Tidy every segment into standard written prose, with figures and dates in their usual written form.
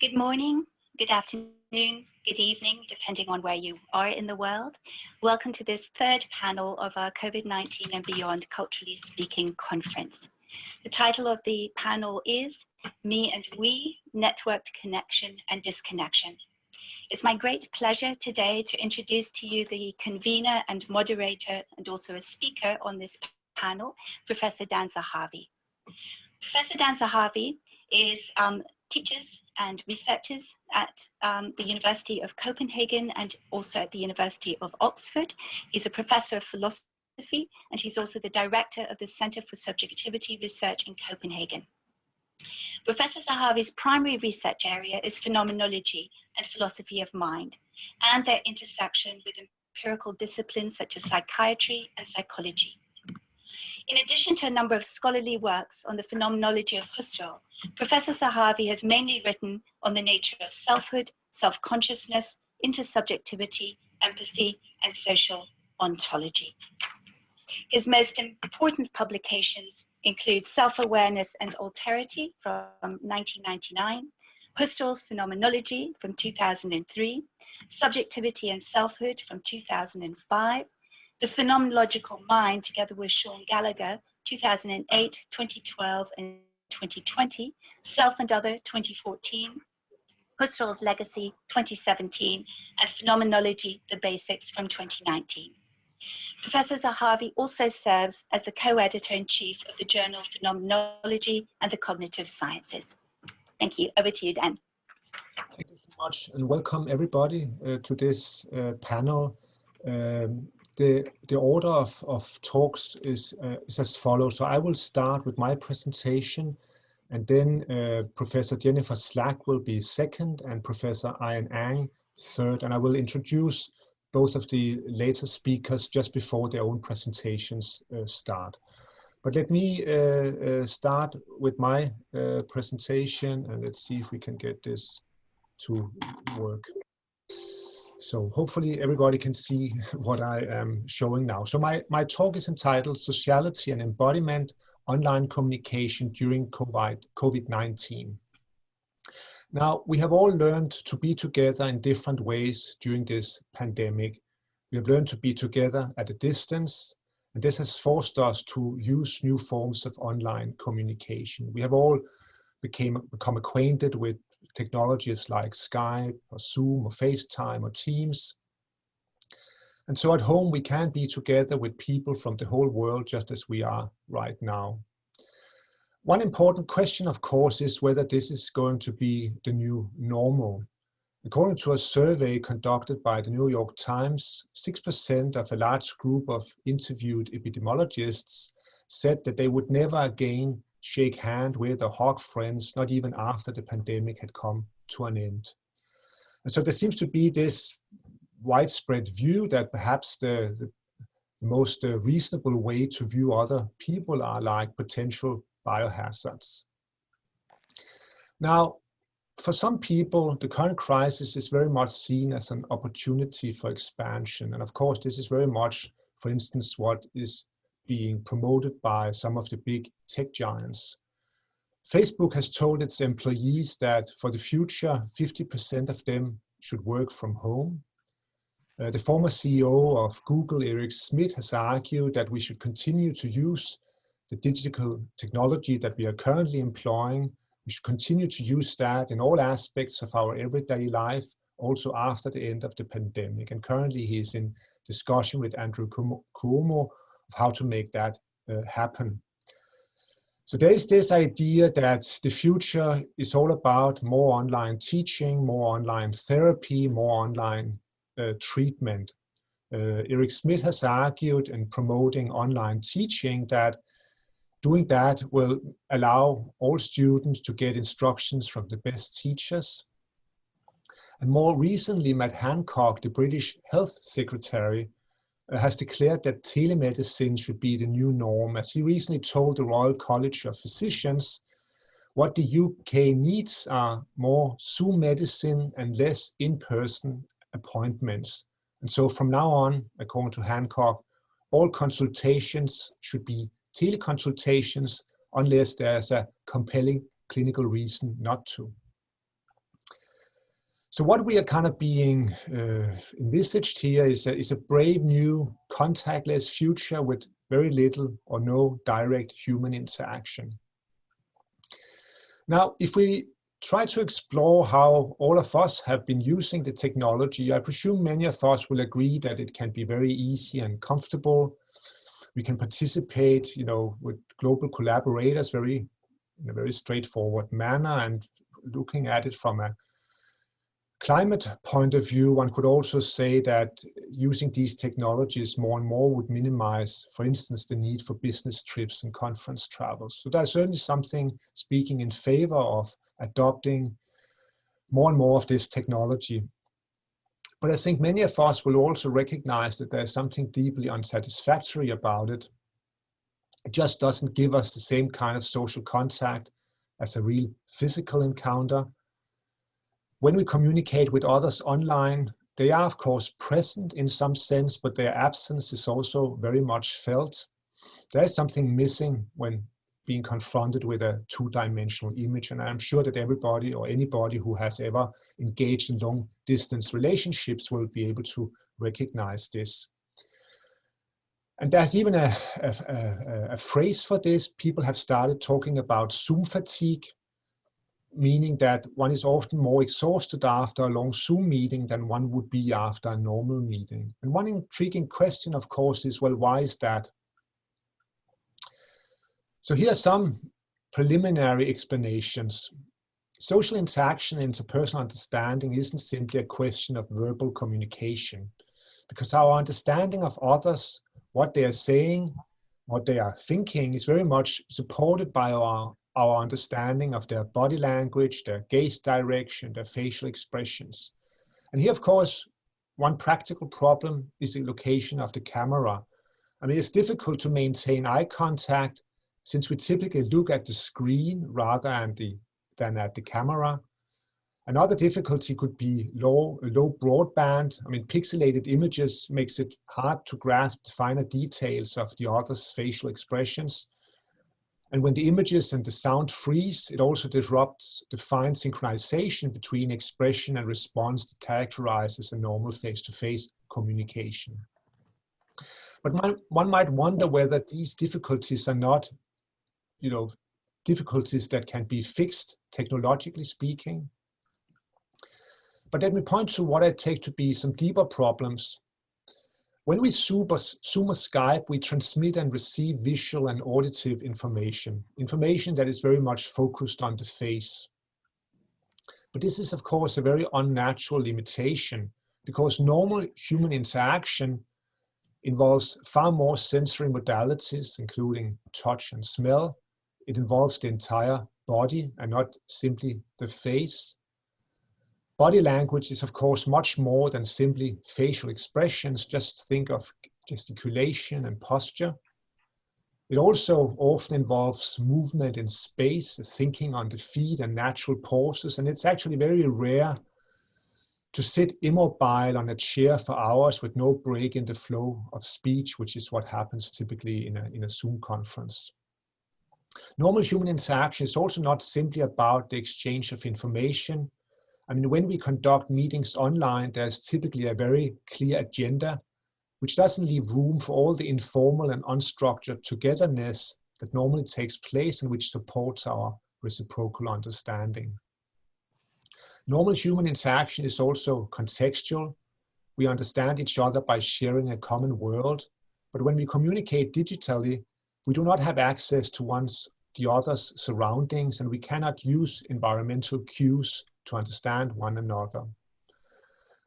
Good morning, good afternoon, good evening, depending on where you are in the world. Welcome to this third panel of our COVID-19 and Beyond Culturally Speaking conference. The title of the panel is Me and We, Networked Connection and Disconnection. It's my great pleasure today to introduce to you the convener and moderator and also a speaker on this panel, Professor Dan ZAHAVI. Professor Dan ZAHAVI is teaches and researches at the University of Copenhagen and also at the University of Oxford. He's a professor of philosophy and he's also the director of the Center for Subjectivity Research in Copenhagen. Professor ZAHAVI's primary research area is phenomenology and philosophy of mind and their intersection with empirical disciplines such as psychiatry and psychology. In addition to a number of scholarly works on the phenomenology of Husserl, Professor ZAHAVI has mainly written on the nature of selfhood, self-consciousness, intersubjectivity, empathy, and social ontology. His most important publications include Self-Awareness and Alterity from 1999, Husserl's Phenomenology from 2003, Subjectivity and Selfhood from 2005, The Phenomenological Mind, together with Sean Gallagher, 2008, 2012, and 2020, Self and Other, 2014, Husserl's Legacy, 2017, and Phenomenology, The Basics from 2019. Professor ZAHAVI also serves as the co-editor-in-chief of the Journal of Phenomenology and the Cognitive Sciences. Thank you. Over to you, Dan. Thank you so much, and welcome everybody to this panel. The order of talks is as follows. So I will start with my presentation, and then Professor Jennifer Slack will be second, and Professor Ian Ang third, and I will introduce both of the later speakers just before their own presentations start. But let me start with my presentation, and let's see if we can get this to work. So hopefully everybody can see what I am showing now. So my talk is entitled Sociality and Embodiment, Online Communication During COVID-19. Now, we have all learned to be together in different ways during this pandemic. We have learned to be together at a distance, and this has forced us to use new forms of online communication. We have all become acquainted with technologies like Skype or Zoom or FaceTime or Teams. And so at home, we can be together with people from the whole world just as we are right now. One important question, of course, is whether this is going to be the new normal. According to a survey conducted by the New York Times, 6% of a large group of interviewed epidemiologists said that they would never again shake hand with or hug friends, not even after the pandemic had come to an end. And so there seems to be this widespread view that perhaps the most reasonable way to view other people are like potential biohazards. Now, for some people, the current crisis is very much seen as an opportunity for expansion. And of course, this is very much, for instance, what is being promoted by some of the big tech giants. Facebook has told its employees that for the future, 50% of them should work from home. The former CEO of Google, Eric Schmidt, has argued that we should continue to use the digital technology that we are currently employing. We should continue to use that in all aspects of our everyday life, also after the end of the pandemic. And currently he is in discussion with Andrew Cuomo of how to make that happen. So there is this idea that the future is all about more online teaching, more online therapy, more online treatment. Eric Schmidt has argued in promoting online teaching that doing that will allow all students to get instructions from the best teachers. And more recently, Matt Hancock, the British Health Secretary, has declared that telemedicine should be the new norm, as he recently told the Royal College of Physicians, what the UK needs are more Zoom medicine and less in-person appointments. And so from now on, according to Hancock, all consultations should be teleconsultations unless there's a compelling clinical reason not to. So what we are kind of being envisaged here is a brave new contactless future with very little or no direct human interaction. Now, if we try to explore how all of us have been using the technology, I presume many of us will agree that it can be very easy and comfortable. We can participate, with global collaborators in a very straightforward manner, and looking at it from a climate point of view, one could also say that using these technologies more and more would minimize, for instance, the need for business trips and conference travels. So there's certainly something speaking in favor of adopting more and more of this technology. But I think many of us will also recognize that there's something deeply unsatisfactory about it. It just doesn't give us the same kind of social contact as a real physical encounter. When we communicate with others online, they are of course present in some sense, but their absence is also very much felt. There is something missing when being confronted with a two-dimensional image, and I'm sure that everybody or anybody who has ever engaged in long-distance relationships will be able to recognize this. And there's even a phrase for this. People have started talking about Zoom fatigue, meaning that one is often more exhausted after a long Zoom meeting than one would be after a normal meeting. And one intriguing question, of course, is, well, why is that? So here are some preliminary explanations. Social interaction and interpersonal understanding isn't simply a question of verbal communication, because our understanding of others, what they are saying, what they are thinking, is very much supported by our understanding of their body language, their gaze direction, their facial expressions. And here, of course, one practical problem is the location of the camera. I mean, it's difficult to maintain eye contact since we typically look at the screen rather than at the camera. Another difficulty could be low broadband. I mean, pixelated images makes it hard to grasp the finer details of the other's facial expressions. And when the images and the sound freeze, it also disrupts the fine synchronization between expression and response that characterizes a normal face-to-face communication. But one might wonder whether these difficulties are not, difficulties that can be fixed, technologically speaking. But let me point to what I take to be some deeper problems. When we Zoom or Skype, we transmit and receive visual and auditive information that is very much focused on the face. But this is, of course, a very unnatural limitation, because normal human interaction involves far more sensory modalities, including touch and smell. It involves the entire body and not simply the face. Body language is, of course, much more than simply facial expressions. Just think of gesticulation and posture. It also often involves movement in space, thinking on the feet and natural pauses. And it's actually very rare to sit immobile on a chair for hours with no break in the flow of speech, which is what happens typically in a Zoom conference. Normal human interaction is also not simply about the exchange of information. I mean, when we conduct meetings online, there's typically a very clear agenda, which doesn't leave room for all the informal and unstructured togetherness that normally takes place and which supports our reciprocal understanding. Normal human interaction is also contextual. We understand each other by sharing a common world, but when we communicate digitally, we do not have access to the other's surroundings, and we cannot use environmental cues to understand one another.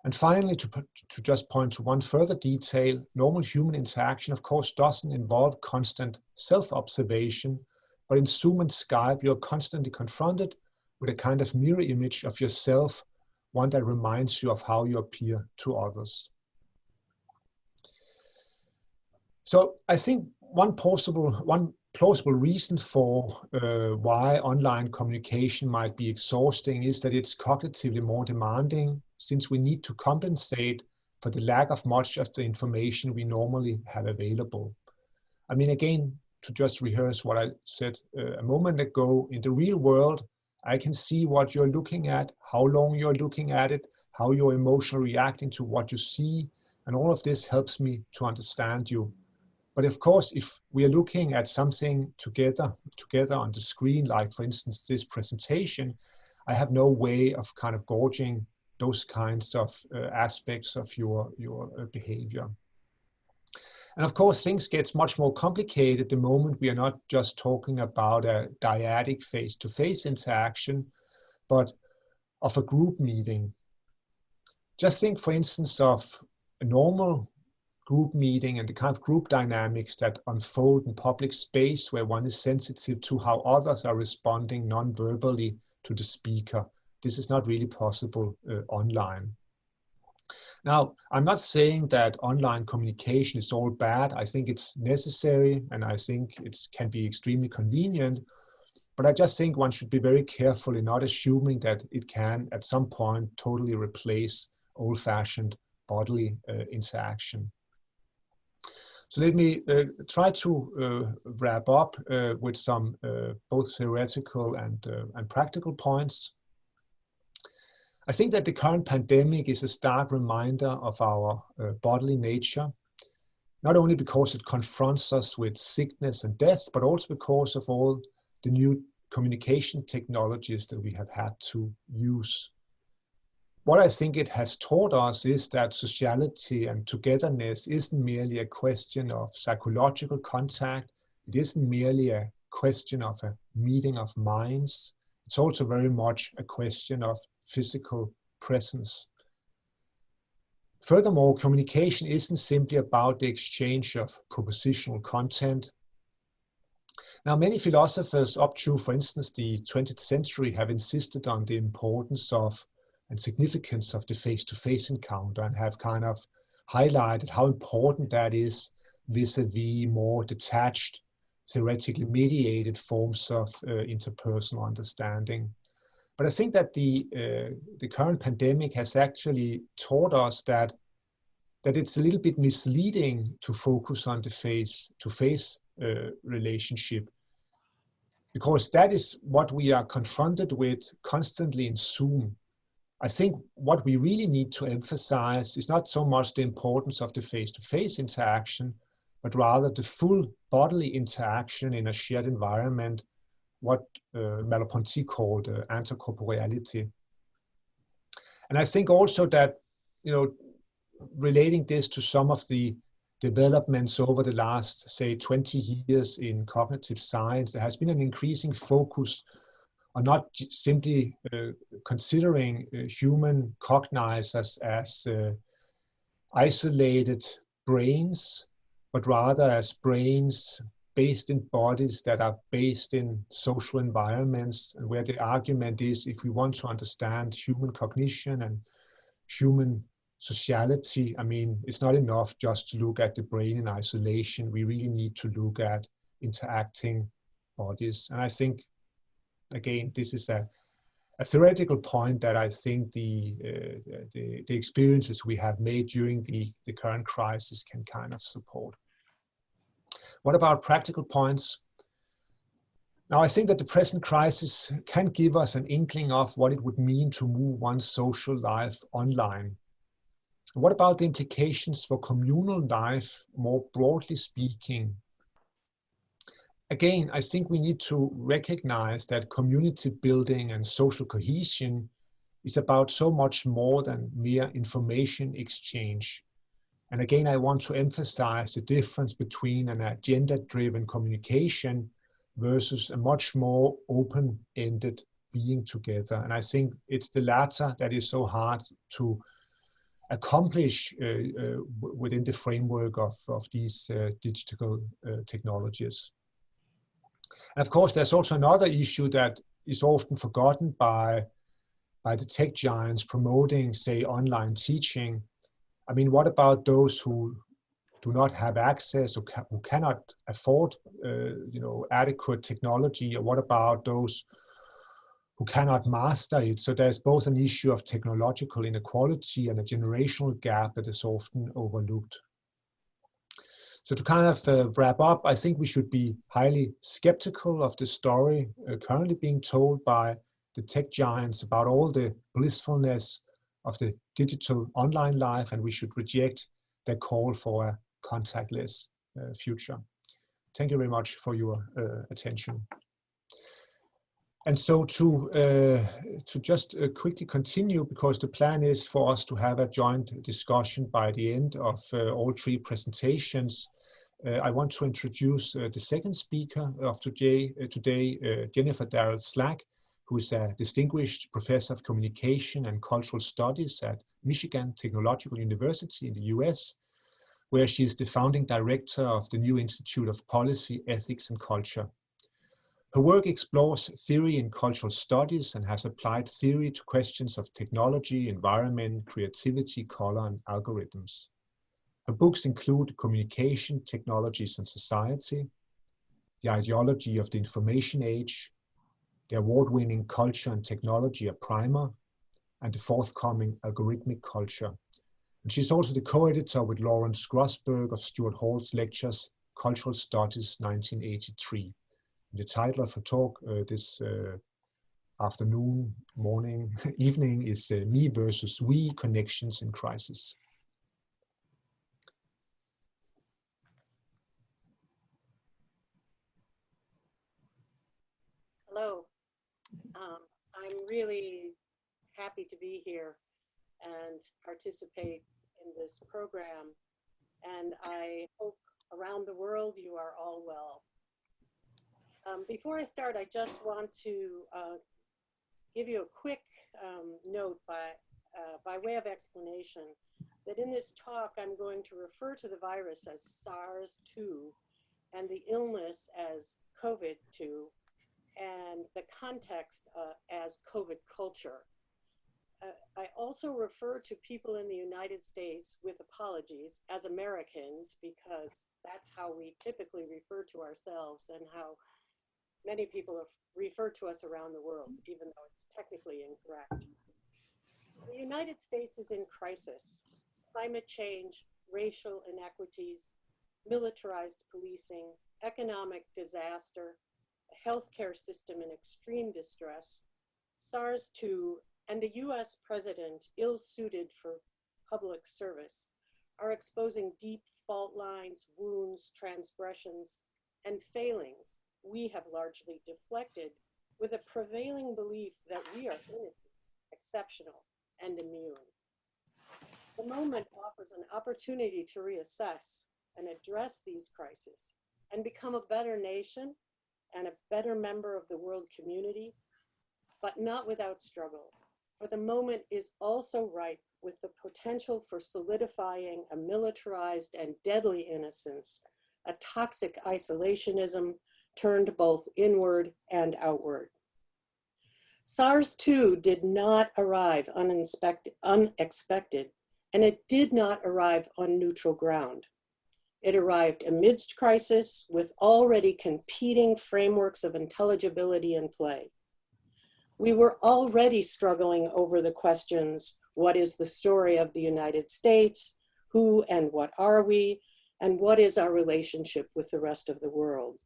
And finally, to just point to one further detail, normal human interaction, of course, doesn't involve constant self-observation, but in Zoom and Skype, you're constantly confronted with a kind of mirror image of yourself, one that reminds you of how you appear to others. So I think one plausible reason for why online communication might be exhausting is that it's cognitively more demanding, since we need to compensate for the lack of much of the information we normally have available. I mean, again, to just rehearse what I said a moment ago, in the real world, I can see what you're looking at, how long you're looking at it, how you're emotionally reacting to what you see, and all of this helps me to understand you. But of course, if we are looking at something together on the screen, like for instance this presentation, I have no way of kind of gauging those kinds of aspects of your behavior. And of course, things get much more complicated the moment we are not just talking about a dyadic face-to-face interaction, but of a group meeting. Just think, for instance, of a normal group meeting and the kind of group dynamics that unfold in public space where one is sensitive to how others are responding non-verbally to the speaker. This is not really possible online. Now, I'm not saying that online communication is all bad. I think it's necessary and I think it can be extremely convenient, but I just think one should be very careful in not assuming that it can at some point totally replace old-fashioned bodily interaction. So let me try to wrap up with some both theoretical and practical points. I think that the current pandemic is a stark reminder of our bodily nature, not only because it confronts us with sickness and death, but also because of all the new communication technologies that we have had to use. What I think it has taught us is that sociality and togetherness isn't merely a question of psychological contact. It isn't merely a question of a meeting of minds. It's also very much a question of physical presence. Furthermore, communication isn't simply about the exchange of propositional content. Now, many philosophers up to, for instance, the 20th century have insisted on the importance of and significance of the face-to-face encounter and have kind of highlighted how important that is vis-a-vis more detached, theoretically mediated forms of interpersonal understanding. But I think that the current pandemic has actually taught us that it's a little bit misleading to focus on the face-to-face relationship, because that is what we are confronted with constantly in Zoom. I think what we really need to emphasize is not so much the importance of the face-to-face interaction, but rather the full bodily interaction in a shared environment, what Merleau-Ponty called intercorporeality. And I think also that, relating this to some of the developments over the last, say, 20 years in cognitive science, there has been an increasing focus on not simply considering human cognizers as isolated brains, but rather as brains based in bodies that are based in social environments, and where the argument is, if we want to understand human cognition and human sociality, I mean, it's not enough just to look at the brain in isolation. We really need to look at interacting bodies. And I think, again, this is a theoretical point that I think the experiences we have made during the current crisis can kind of support. What about practical points? Now, I think that the present crisis can give us an inkling of what it would mean to move one's social life online. What about the implications for communal life, more broadly speaking? Again, I think we need to recognize that community building and social cohesion is about so much more than mere information exchange. And again, I want to emphasize the difference between an agenda-driven communication versus a much more open-ended being together. And I think it's the latter that is so hard to accomplish within the framework of these digital technologies. And of course, there's also another issue that is often forgotten by the tech giants promoting, say, online teaching. I mean, what about those who do not have access or who cannot afford, adequate technology? Or what about those who cannot master it? So there's both an issue of technological inequality and a generational gap that is often overlooked. So to kind of wrap up, I think we should be highly skeptical of the story currently being told by the tech giants about all the blissfulness of the digital online life, and we should reject their call for a contactless future. Thank you very much for your attention. And so to just quickly continue, because the plan is for us to have a joint discussion by the end of all three presentations. I want to introduce the second speaker of today, Jennifer Darrell Slack, who is a distinguished professor of communication and cultural studies at Michigan Technological University in the US, where she is the founding director of the new Institute of Policy, Ethics and Culture. Her work explores theory in cultural studies and has applied theory to questions of technology, environment, creativity, color, and algorithms. Her books include Communication, Technologies and Society, The Ideology of the Information Age, the award-winning Culture and Technology, a Primer, and the forthcoming Algorithmic Culture. And she's also the co-editor with Lawrence Grossberg of Stuart Hall's lectures, Cultural Studies, 1983. The title of her talk this afternoon, morning, evening is Me versus We, Connections in Crisis. Hello. I'm really happy to be here and participate in this program. And I hope around the world you are all well. Before I start, I just want to give you a quick note by way of explanation that in this talk, I'm going to refer to the virus as SARS-2 and the illness as COVID-2 and the context as COVID culture. I also refer to people in the United States, with apologies, as Americans, because that's how we typically refer to ourselves and how many people have referred to us around the world, even though it's technically incorrect. The United States is in crisis. Climate change, racial inequities, militarized policing, economic disaster, a healthcare system in extreme distress, SARS-2, and a US president ill-suited for public service are exposing deep fault lines, wounds, transgressions, and failings we have largely deflected with a prevailing belief that we are innocent, exceptional, and immune. The moment offers an opportunity to reassess and address these crises and become a better nation and a better member of the world community, but not without struggle. For the moment is also ripe with the potential for solidifying a militarized and deadly innocence, a toxic isolationism turned both inward and outward. SARS-2 did not arrive unexpected, and it did not arrive on neutral ground. It arrived amidst crisis with already competing frameworks of intelligibility in play. We were already struggling over the questions, what is the story of the United States? Who and what are we? And what is our relationship with the rest of the world?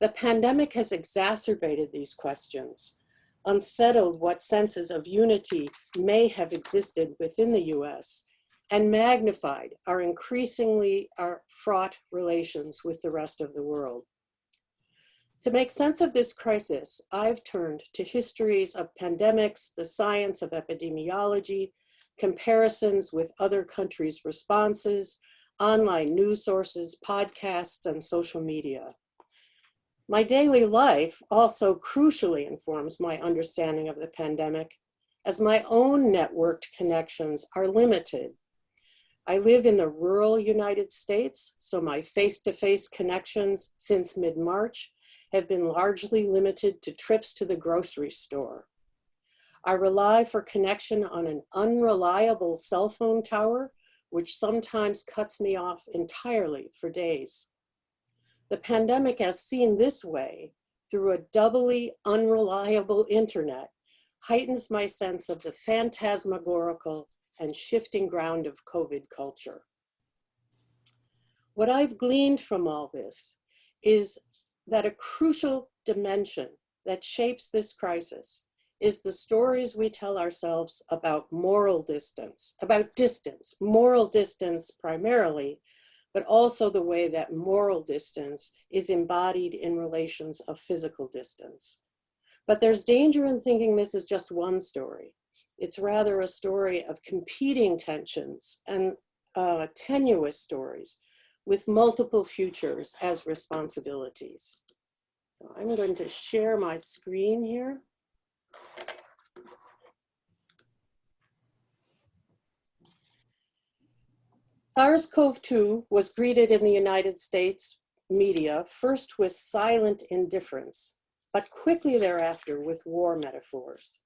The pandemic has exacerbated these questions, unsettled what senses of unity may have existed within the US, and magnified our increasingly fraught relations with the rest of the world. To make sense of this crisis, I've turned to histories of pandemics, the science of epidemiology, comparisons with other countries' responses, online news sources, podcasts, and social media. My daily life also crucially informs my understanding of the pandemic, as my own networked connections are limited. I live in the rural United States, so my face-to-face connections since mid-March have been largely limited to trips to the grocery store. I rely for connection on an unreliable cell phone tower, which sometimes cuts me off entirely for days. The pandemic, as seen this way, through a doubly unreliable internet, heightens my sense of the phantasmagorical and shifting ground of COVID culture. What I've gleaned from all this is that a crucial dimension that shapes this crisis is the stories we tell ourselves about moral distance, moral distance primarily, but also the way that moral distance is embodied in relations of physical distance. But there's danger in thinking this is just one story. It's rather a story of competing tensions and tenuous stories with multiple futures as responsibilities. So I'm going to share my screen here. SARS-CoV-2 was greeted in the United States media first with silent indifference, but quickly thereafter with war metaphors.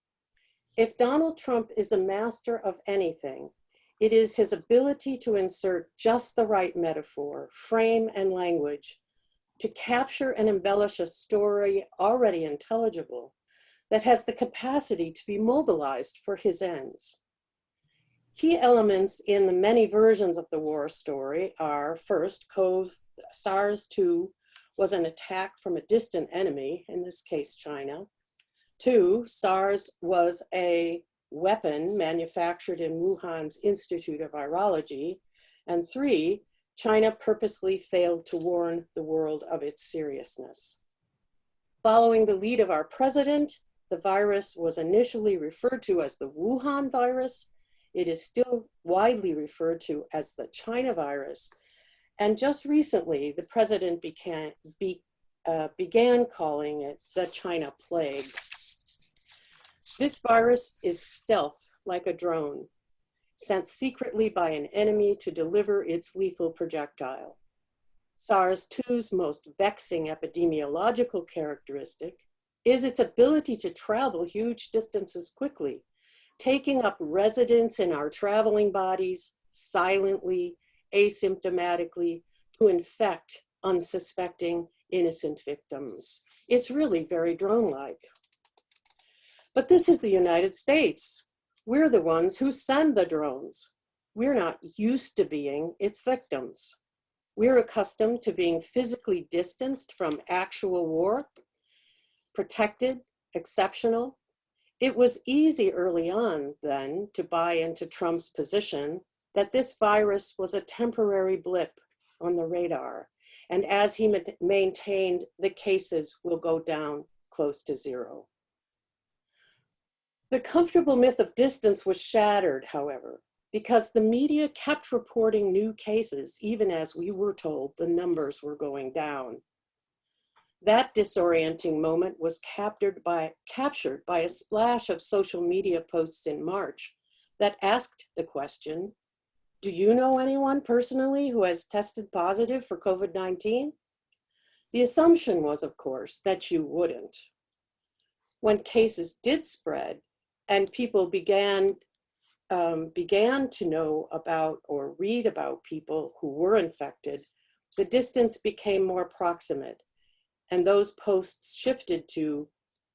If Donald Trump is a master of anything, it is his ability to insert just the right metaphor, frame, and language to capture and embellish a story already intelligible that has the capacity to be mobilized for his ends. Key elements in the many versions of the war story are, first, SARS-2 was an attack from a distant enemy, in this case China. 2, SARS was a weapon manufactured in Wuhan's Institute of Virology. And 3, China purposely failed to warn the world of its seriousness. Following the lead of our president, the virus was initially referred to as the Wuhan virus. It is still widely referred to as the China virus. And just recently, the president began calling it the China plague. This virus is stealth like a drone, sent secretly by an enemy to deliver its lethal projectile. SARS-2's most vexing epidemiological characteristic is its ability to travel huge distances quickly, taking up residence in our traveling bodies silently, asymptomatically, to infect unsuspecting innocent victims. It's really very drone-like. But this is the United States. We're the ones who send the drones. We're not used to being its victims. We're accustomed to being physically distanced from actual war, protected, exceptional. It was easy early on then to buy into Trump's position that this virus was a temporary blip on the radar. And as he maintained, the cases will go down close to zero. The comfortable myth of distance was shattered, however, because the media kept reporting new cases, even as we were told the numbers were going down. That disorienting moment was captured by a splash of social media posts in March that asked the question, do you know anyone personally who has tested positive for COVID-19? The assumption was, of course, that you wouldn't. When cases did spread and people began to know about or read about people who were infected, the distance became more proximate. And those posts shifted to,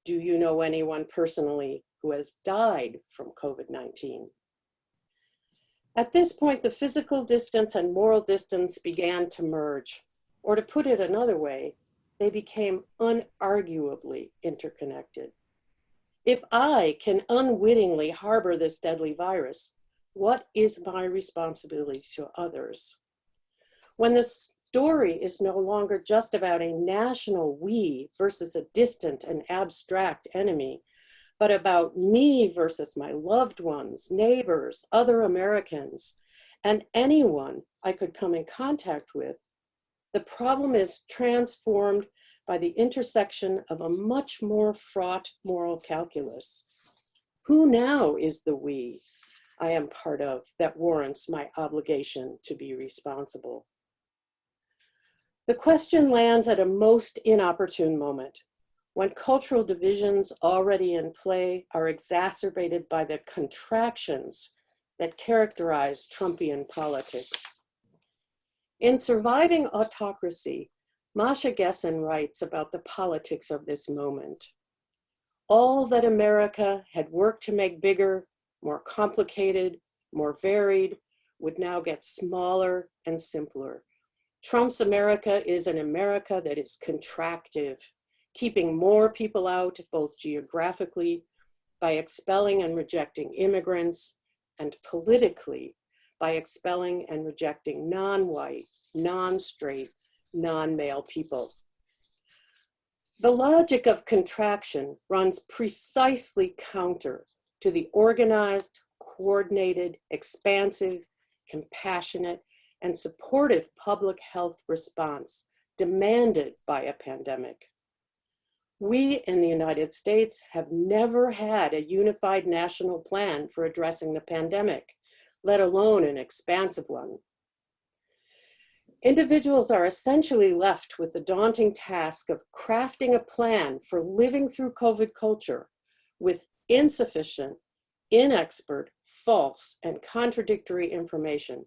do you know anyone personally who has died from COVID-19? At this point, the physical distance and moral distance began to merge. Or to put it another way, they became unarguably interconnected. If I can unwittingly harbor this deadly virus, what is my responsibility to others? When the story is no longer just about a national we versus a distant and abstract enemy, but about me versus my loved ones, neighbors, other Americans, and anyone I could come in contact with, the problem is transformed by the intersection of a much more fraught moral calculus. Who now is the we I am part of that warrants my obligation to be responsible? The question lands at a most inopportune moment, when cultural divisions already in play are exacerbated by the contractions that characterize Trumpian politics. In Surviving Autocracy, Masha Gessen writes about the politics of this moment. All that America had worked to make bigger, more complicated, more varied, would now get smaller and simpler. Trump's America is an America that is contractive, keeping more people out, both geographically by expelling and rejecting immigrants, and politically by expelling and rejecting non-white, non-straight, non-male people. The logic of contraction runs precisely counter to the organized, coordinated, expansive, compassionate, and supportive public health response demanded by a pandemic. We in the United States have never had a unified national plan for addressing the pandemic, let alone an expansive one. Individuals are essentially left with the daunting task of crafting a plan for living through COVID culture with insufficient, inexpert, false, and contradictory information,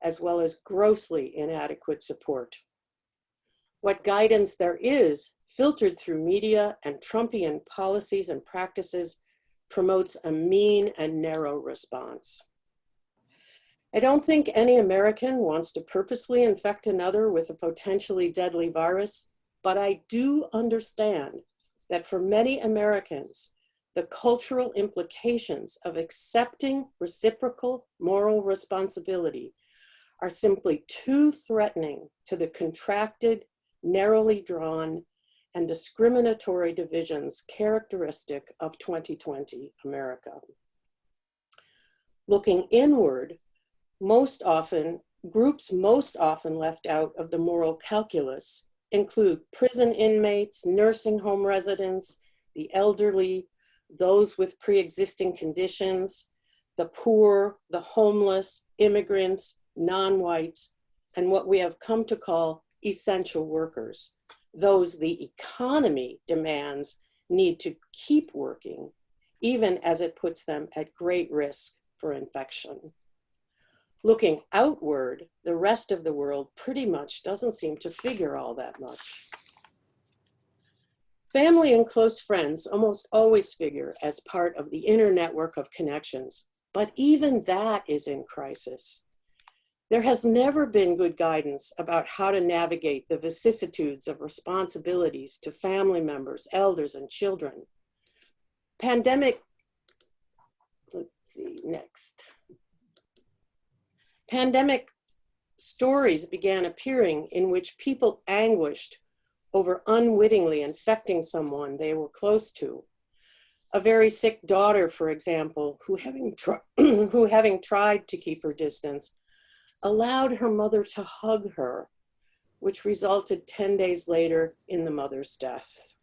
as well as grossly inadequate support. What guidance there is, filtered through media and Trumpian policies and practices, promotes a mean and narrow response. I don't think any American wants to purposely infect another with a potentially deadly virus, but I do understand that for many Americans, the cultural implications of accepting reciprocal moral responsibility are simply too threatening to the contracted, narrowly drawn, and discriminatory divisions characteristic of 2020 America. Looking inward, groups most often left out of the moral calculus include prison inmates, nursing home residents, the elderly, those with pre-existing conditions, the poor, the homeless, immigrants, non-whites, and what we have come to call essential workers, those the economy demands need to keep working, even as it puts them at great risk for infection. Looking outward, the rest of the world pretty much doesn't seem to figure all that much. Family and close friends almost always figure as part of the inner network of connections, but even that is in crisis. There has never been good guidance about how to navigate the vicissitudes of responsibilities to family members, elders, and children. Pandemic stories began appearing in which people anguished over unwittingly infecting someone they were close to. A very sick daughter, for example, who having tried to keep her distance, allowed her mother to hug her, which resulted 10 days later in the mother's death.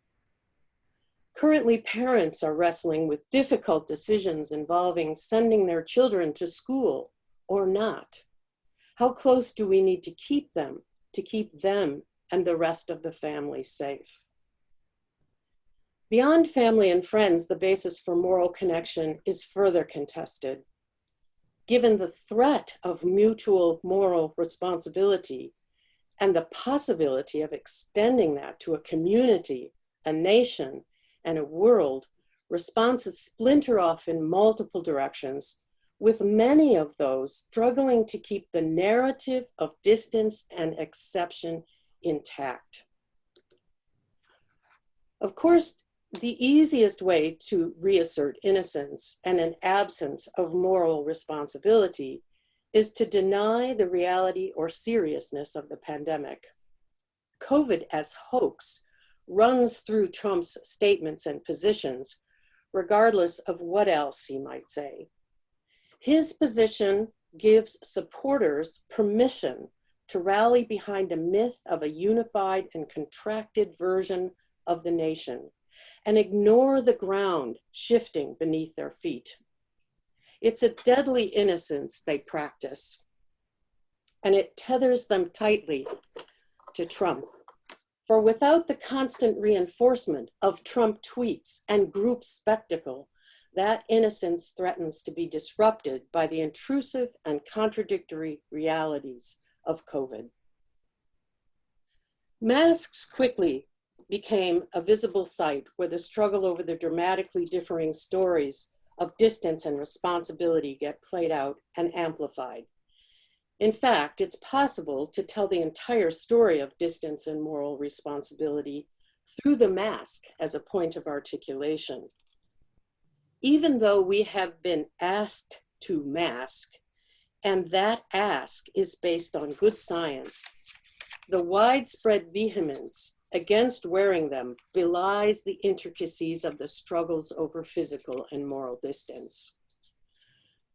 Currently, parents are wrestling with difficult decisions involving sending their children to school or not. How close do we need to keep them and the rest of the family safe? Beyond family and friends, the basis for moral connection is further contested. Given the threat of mutual moral responsibility and the possibility of extending that to a community, a nation, and a world, responses splinter off in multiple directions, with many of those struggling to keep the narrative of distance and exception intact. Of course, the easiest way to reassert innocence and an absence of moral responsibility is to deny the reality or seriousness of the pandemic. COVID as hoax runs through Trump's statements and positions, regardless of what else he might say. His position gives supporters permission to rally behind a myth of a unified and contracted version of the nation and ignore the ground shifting beneath their feet. It's a deadly innocence they practice, and it tethers them tightly to Trump. For without the constant reinforcement of Trump tweets and group spectacle, that innocence threatens to be disrupted by the intrusive and contradictory realities of COVID. Masks quickly became a visible sight where the struggle over the dramatically differing stories of distance and responsibility get played out and amplified. In fact, it's possible to tell the entire story of distance and moral responsibility through the mask as a point of articulation. even though we have been asked to mask, and that ask is based on good science, the widespread vehemence against wearing them belies the intricacies of the struggles over physical and moral distance.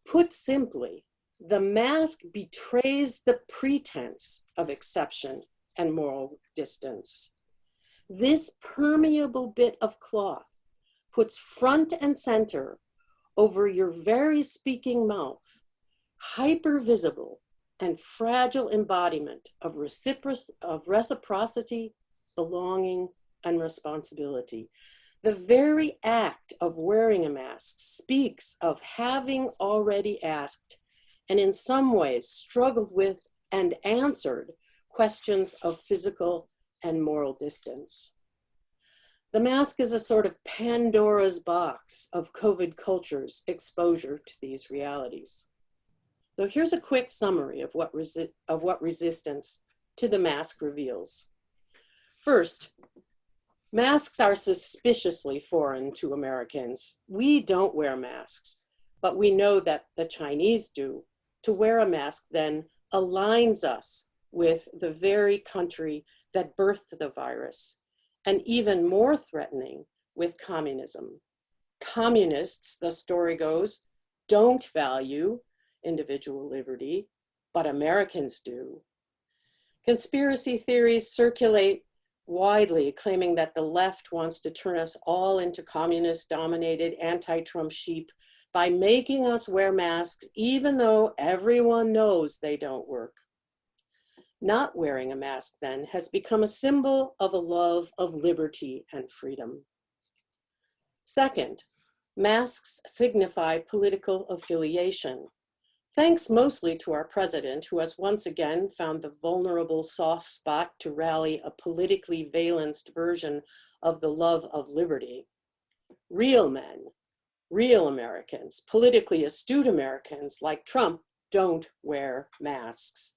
Put simply, the mask betrays the pretense of exception and moral distance. This permeable bit of cloth puts front and center over your very speaking mouth, hyper-visible and fragile embodiment of reciprocity, belonging, and responsibility. The very act of wearing a mask speaks of having already asked, and in some ways struggled with and answered questions of physical and moral distance. The mask is a sort of Pandora's box of COVID culture's exposure to these realities. So here's a quick summary of what resistance to the mask reveals. First, masks are suspiciously foreign to Americans. We don't wear masks, but we know that the Chinese do. To wear a mask then aligns us with the very country that birthed the virus, and even more threatening, with communism. Communists, the story goes, don't value individual liberty, but Americans do. Conspiracy theories circulate widely, claiming that the left wants to turn us all into communist-dominated anti-Trump sheep by making us wear masks, even though everyone knows they don't work. Not wearing a mask, then, has become a symbol of a love of liberty and freedom. Second, masks signify political affiliation. Thanks mostly to our president, who has once again found the vulnerable soft spot to rally a politically valenced version of the love of liberty. Real men, real Americans, politically astute Americans like Trump don't wear masks.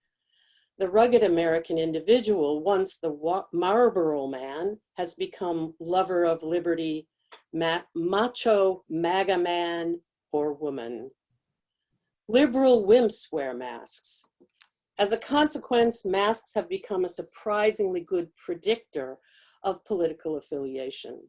The rugged American individual, once the Marlboro man, has become lover of liberty, macho MAGA man or woman. Liberal wimps wear masks. As a consequence, masks have become a surprisingly good predictor of political affiliation.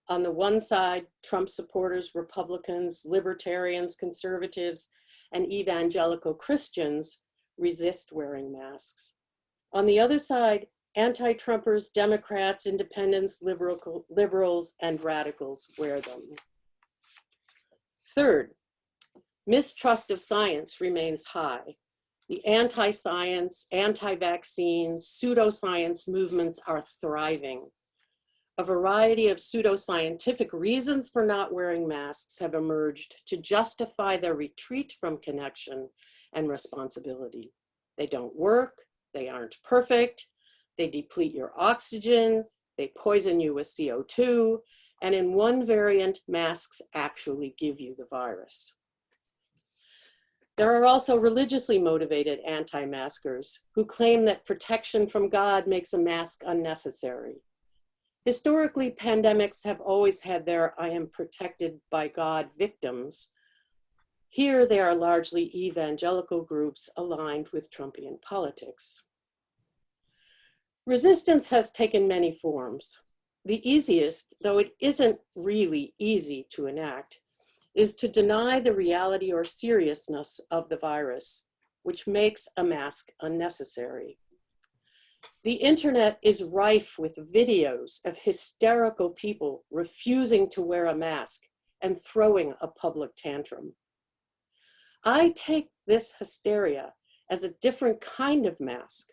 On the one side, Trump supporters, Republicans, libertarians, conservatives, and evangelical Christians resist wearing masks. On the other side, anti-Trumpers, Democrats, independents, liberals, and radicals wear them. Third, mistrust of science remains high. The anti-science, anti-vaccine, pseudoscience movements are thriving. A variety of pseudoscientific reasons for not wearing masks have emerged to justify their retreat from connection and responsibility. They don't work, they aren't perfect, they deplete your oxygen, they poison you with CO2, and in one variant, masks actually give you the virus. There are also religiously motivated anti-maskers who claim that protection from God makes a mask unnecessary. Historically, pandemics have always had their "I am protected by God" victims. Here, they are largely evangelical groups aligned with Trumpian politics. Resistance has taken many forms. The easiest, though it isn't really easy to enact, is to deny the reality or seriousness of the virus, which makes a mask unnecessary. The internet is rife with videos of hysterical people refusing to wear a mask and throwing a public tantrum. I take this hysteria as a different kind of mask,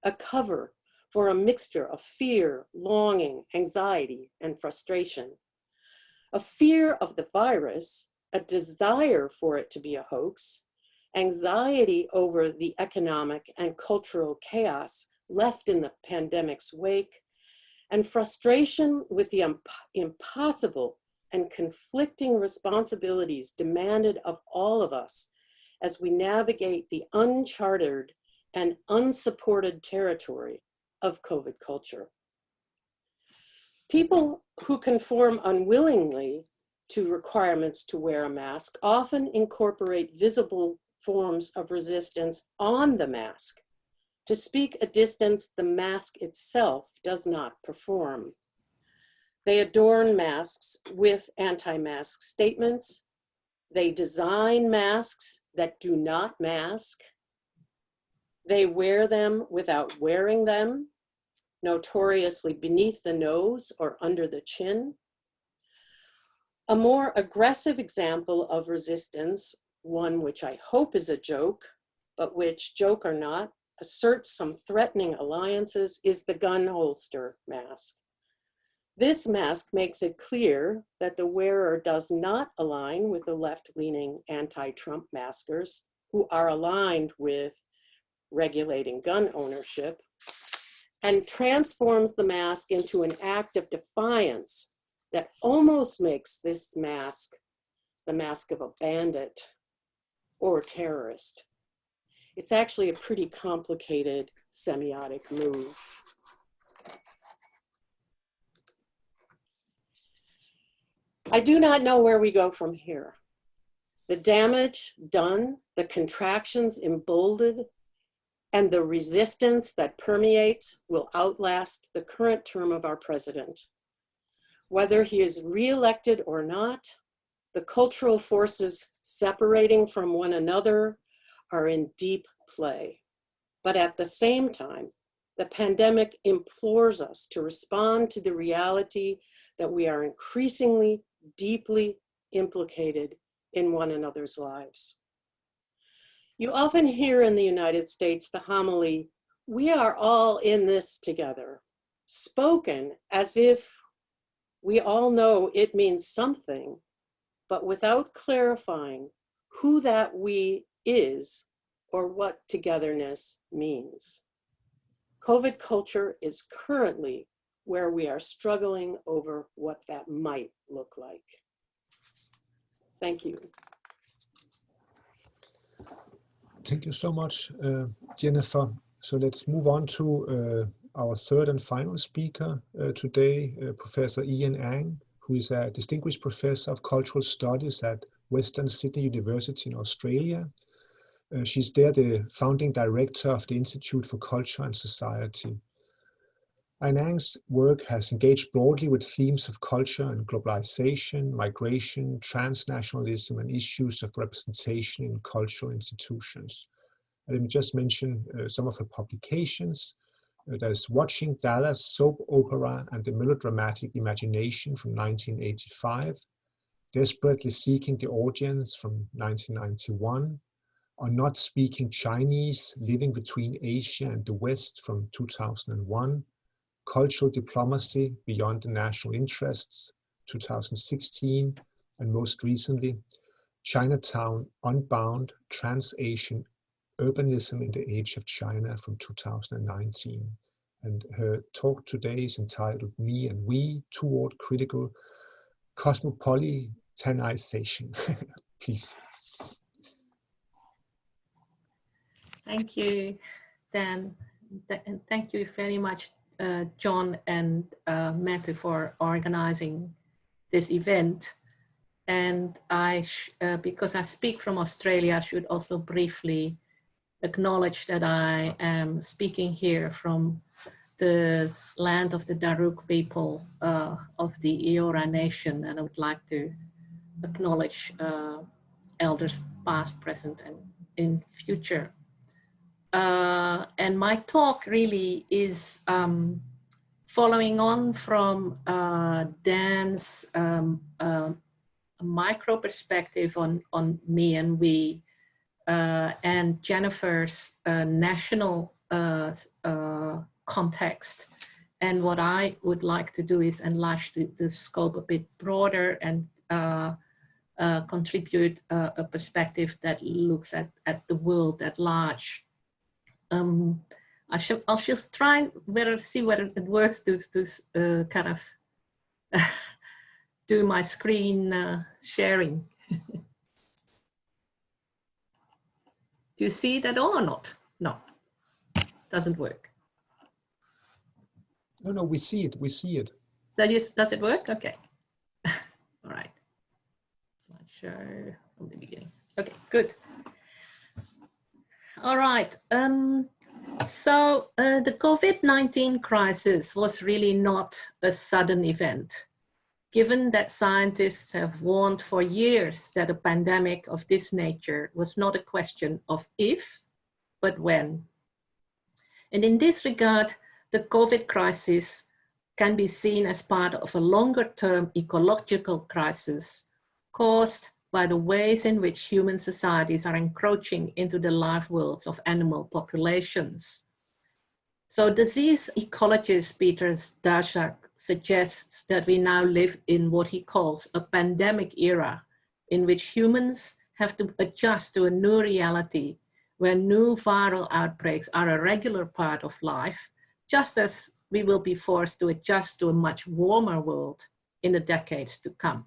a cover for a mixture of fear, longing, anxiety, and frustration. A fear of the virus, a desire for it to be a hoax, anxiety over the economic and cultural chaos left in the pandemic's wake, and frustration with the impossible and conflicting responsibilities demanded of all of us as we navigate the uncharted and unsupported territory of COVID culture. People who conform unwillingly to requirements to wear a mask often incorporate visible forms of resistance on the mask to speak a distance the mask itself does not perform. They adorn masks with anti-mask statements. They design masks that do not mask. They wear them without wearing them, notoriously beneath the nose or under the chin. A more aggressive example of resistance, one which I hope is a joke, but which, joke or not, asserts some threatening alliances, is the gun holster mask. This mask makes it clear that the wearer does not align with the left-leaning anti-Trump maskers who are aligned with regulating gun ownership, and transforms the mask into an act of defiance that almost makes this mask the mask of a bandit or a terrorist. It's actually a pretty complicated semiotic move. I do not know where we go from here. The damage done, the contractions emboldened, and the resistance that permeates will outlast the current term of our president. Whether he is re-elected or not, the cultural forces separating from one another are in deep play. But at the same time, the pandemic implores us to respond to the reality that we are increasingly deeply implicated in one another's lives. You often hear in the United States the homily, "We are all in this together," spoken as if we all know it means something, but without clarifying who that we is or what togetherness means. COVID culture is currently where we are struggling over what that might look like. Thank you. Thank you so much, Jennifer. So let's move on to our third and final speaker today, Professor Ian Ang, who is a distinguished professor of cultural studies at Western Sydney University in Australia. She's there the founding director of the Institute for Culture and Society. Ian Ang's work has engaged broadly with themes of culture and globalization, migration, transnationalism, and issues of representation in cultural institutions. Let me just mention some of her publications. There's Watching Dallas Soap Opera and the Melodramatic Imagination from 1985, Desperately Seeking the Audience from 1991, On Not Speaking Chinese, Living Between Asia and the West from 2001, Cultural Diplomacy Beyond the National Interests, 2016, and most recently, Chinatown Unbound, Trans-Asian Urbanism in the Age of China from 2019. And her talk today is entitled Me and We Toward Critical Cosmopolitanization. Please. Thank you, Dan. And thank you very much, John and Matthew, for organizing this event. And because I speak from Australia, I should also briefly acknowledge that I am speaking here from the land of the Darrell people of the Eora Nation, and I would like to acknowledge elders past, present, and in future. And my talk really is following on from Dan's micro perspective on me and we, and Jennifer's national context. And what I would like to do is enlarge the scope a bit broader and contribute a perspective that looks at the world at large. I'll just try and see whether it works to kind of do my screen sharing. Do you see it at all or not? No, doesn't work. No, we see it. We see it. Does it work? Okay. All right. show from the beginning. Okay, good. All right. So the COVID-19 crisis was really not a sudden event, given that scientists have warned for years that a pandemic of this nature was not a question of if, but when. And in this regard, the COVID crisis can be seen as part of a longer-term ecological crisis caused by the ways in which human societies are encroaching into the life worlds of animal populations. So disease ecologist Peter Daszak suggests that we now live in what he calls a pandemic era, in which humans have to adjust to a new reality where new viral outbreaks are a regular part of life, just as we will be forced to adjust to a much warmer world in the decades to come.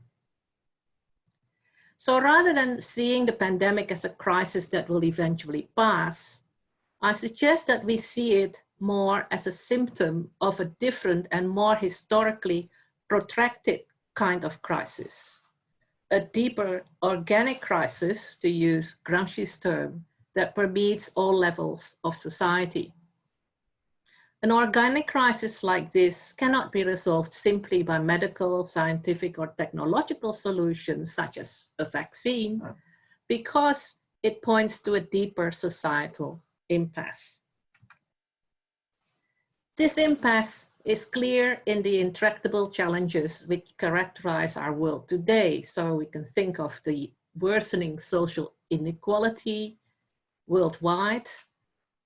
So rather than seeing the pandemic as a crisis that will eventually pass, I suggest that we see it more as a symptom of a different and more historically protracted kind of crisis. A deeper organic crisis, to use Gramsci's term, that permeates all levels of society. An organic crisis like this cannot be resolved simply by medical, scientific, or technological solutions such as a vaccine, because it points to a deeper societal impasse. This impasse is clear in the intractable challenges which characterize our world today. So we can think of the worsening social inequality worldwide,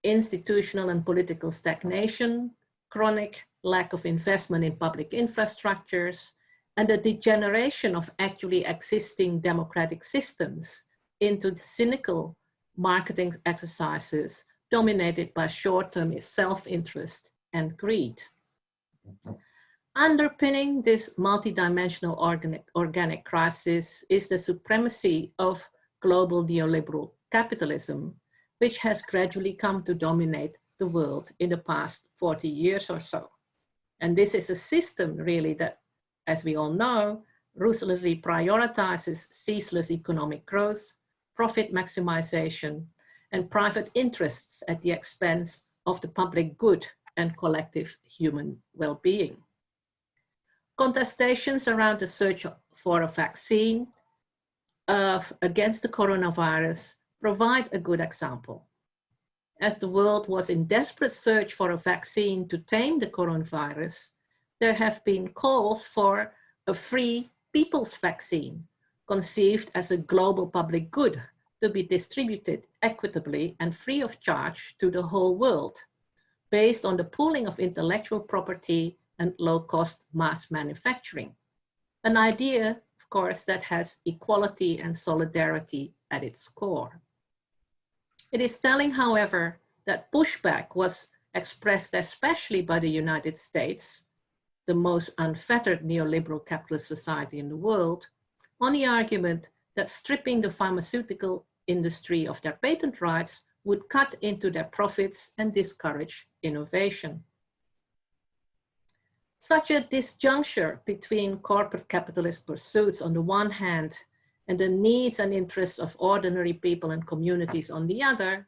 institutional and political stagnation, chronic lack of investment in public infrastructures, and the degeneration of actually existing democratic systems into the cynical marketing exercises dominated by short-term self-interest and greed. Underpinning this multidimensional organic crisis is the supremacy of global neoliberal capitalism, which has gradually come to dominate the world in the past 40 years or so. And this is a system really that, as we all know, ruthlessly prioritizes ceaseless economic growth, profit maximization, and private interests at the expense of the public good and collective human well-being. Contestations around the search for a vaccine against the coronavirus provide a good example. As the world was in desperate search for a vaccine to tame the coronavirus, there have been calls for a free people's vaccine, conceived as a global public good to be distributed equitably and free of charge to the whole world, based on the pooling of intellectual property and low-cost mass manufacturing. An idea, of course, that has equality and solidarity at its core. It is telling, however, that pushback was expressed especially by the United States, the most unfettered neoliberal capitalist society in the world, on the argument that stripping the pharmaceutical industry of their patent rights would cut into their profits and discourage innovation. Such a disjuncture between corporate capitalist pursuits on the one hand and the needs and interests of ordinary people and communities on the other,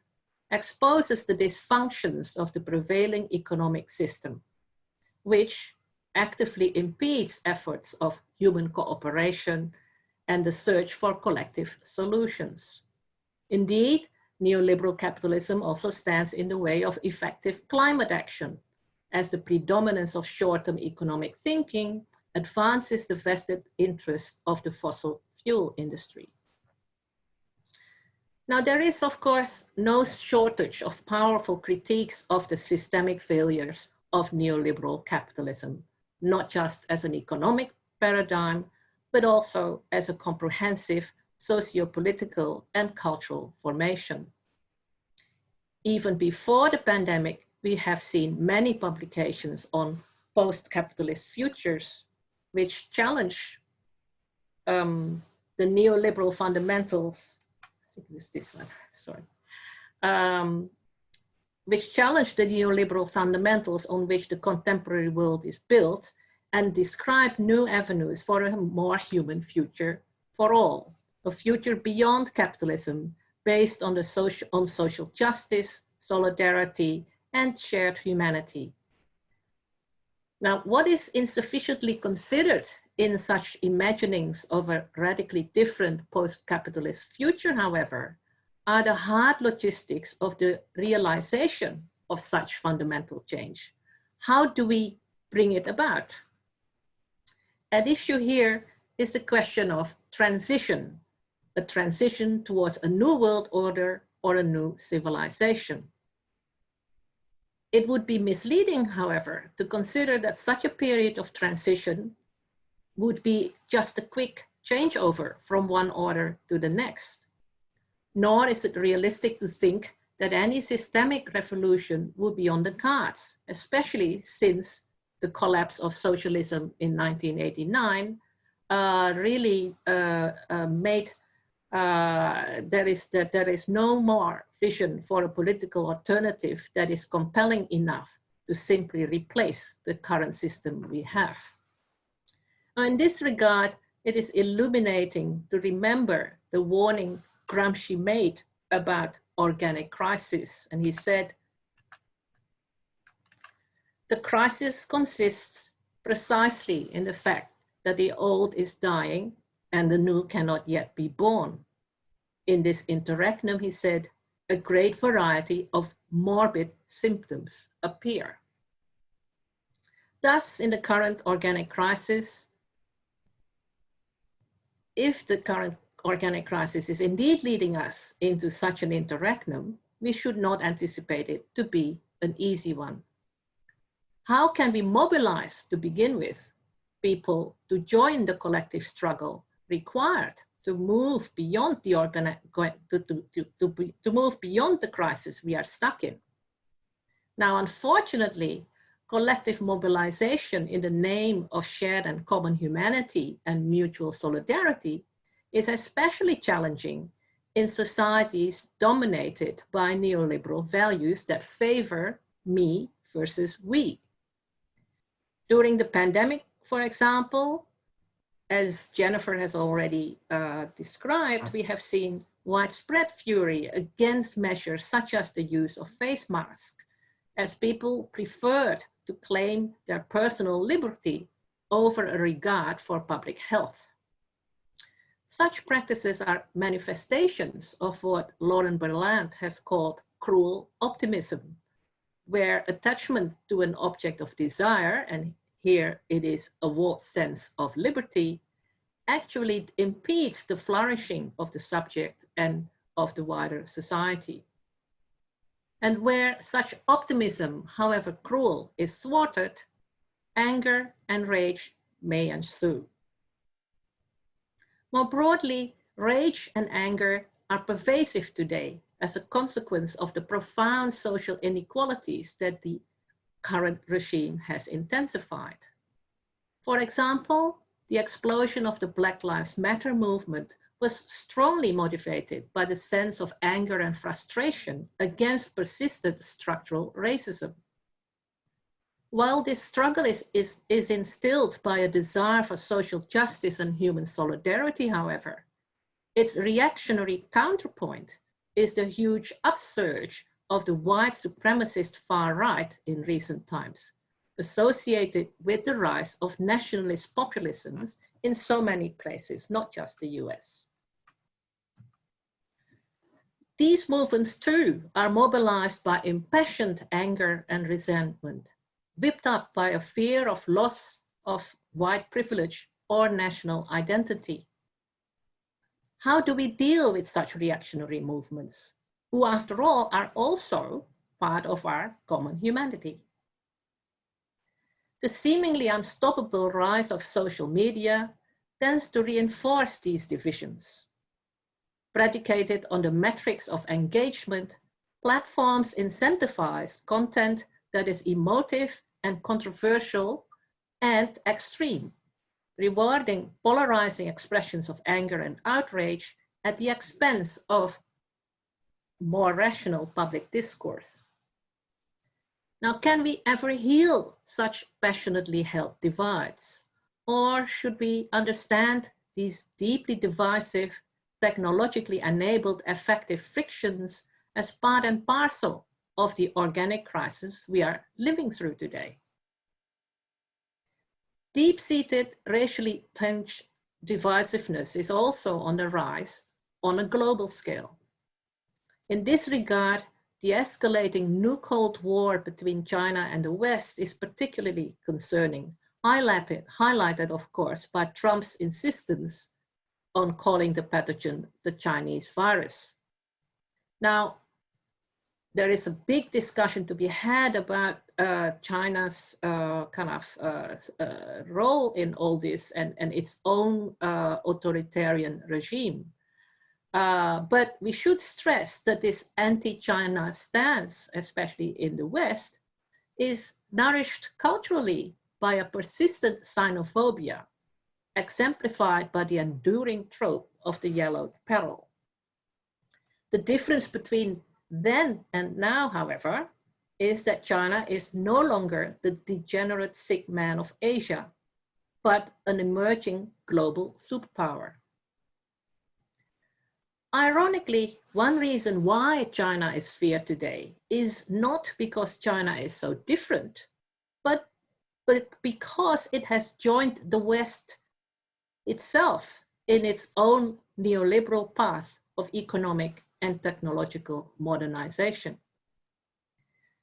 exposes the dysfunctions of the prevailing economic system, which actively impedes efforts of human cooperation and the search for collective solutions. Indeed, neoliberal capitalism also stands in the way of effective climate action, as the predominance of short-term economic thinking advances the vested interest of the fossil fuel industry. Now, there is, of course, no shortage of powerful critiques of the systemic failures of neoliberal capitalism, not just as an economic paradigm, but also as a comprehensive socio-political and cultural formation. Even before the pandemic, we have seen many publications on post-capitalist futures, which challenge the neoliberal fundamentals. I think it's this one, sorry. Which challenge the neoliberal fundamentals on which the contemporary world is built and describe new avenues for a more human future for all, a future beyond capitalism based on social justice, solidarity, and shared humanity. Now, what is insufficiently considered in such imaginings of a radically different post-capitalist future, however, are the hard logistics of the realization of such fundamental change. How do we bring it about? At issue here is the question of transition, a transition towards a new world order or a new civilization. It would be misleading, however, to consider that such a period of transition would be just a quick changeover from one order to the next. Nor is it realistic to think that any systemic revolution would be on the cards, especially since the collapse of socialism in 1989 really made there is no more vision for a political alternative that is compelling enough to simply replace the current system we have. Now, in this regard, it is illuminating to remember the warning Gramsci made about organic crisis. And he said, the crisis consists precisely in the fact that the old is dying and the new cannot yet be born. In this interregnum, he said, a great variety of morbid symptoms appear. Thus, in the current organic crisis, if the current organic crisis is indeed leading us into such an interregnum, we should not anticipate it to be an easy one. How can we mobilize, to begin with, people to join the collective struggle required to move beyond the move beyond the crisis we are stuck in? Now, unfortunately, collective mobilization in the name of shared and common humanity and mutual solidarity is especially challenging in societies dominated by neoliberal values that favor me versus we. During the pandemic, for example, as Jennifer has already described, we have seen widespread fury against measures such as the use of face masks, as people preferred to claim their personal liberty over a regard for public health. Such practices are manifestations of what Laurent Berland has called cruel optimism, where attachment to an object of desire, and here it is a warped sense of liberty, actually impedes the flourishing of the subject and of the wider society. And where such optimism, however cruel, is thwarted, anger and rage may ensue. More broadly, rage and anger are pervasive today as a consequence of the profound social inequalities that the current regime has intensified. For example, the explosion of the Black Lives Matter movement was strongly motivated by the sense of anger and frustration against persistent structural racism. While this struggle is instilled by a desire for social justice and human solidarity, however, its reactionary counterpoint is the huge upsurge of the white supremacist far right in recent times, associated with the rise of nationalist populisms in so many places, not just the US. These movements too are mobilized by impassioned anger and resentment, whipped up by a fear of loss of white privilege or national identity. How do we deal with such reactionary movements, who after all are also part of our common humanity? The seemingly unstoppable rise of social media tends to reinforce these divisions. Predicated on the metrics of engagement, platforms incentivize content that is emotive and controversial and extreme, rewarding polarizing expressions of anger and outrage at the expense of more rational public discourse. Now, can we ever heal such passionately held divides? Or should we understand these deeply divisive, technologically enabled effective frictions as part and parcel of the organic crisis we are living through today. Deep-seated racially tinged divisiveness is also on the rise on a global scale. In this regard, the escalating new Cold War between China and the West is particularly concerning, highlighted of course, by Trump's insistence on calling the pathogen the Chinese virus. Now, there is a big discussion to be had about China's role in all this and its own authoritarian regime. But we should stress that this anti-China stance, especially in the West, is nourished culturally by a persistent xenophobia, exemplified by the enduring trope of the yellow peril. The difference between then and now, however, is that China is no longer the degenerate sick man of Asia, but an emerging global superpower. Ironically, one reason why China is feared today is not because China is so different, but because it has joined the West itself in its own neoliberal path of economic and technological modernization.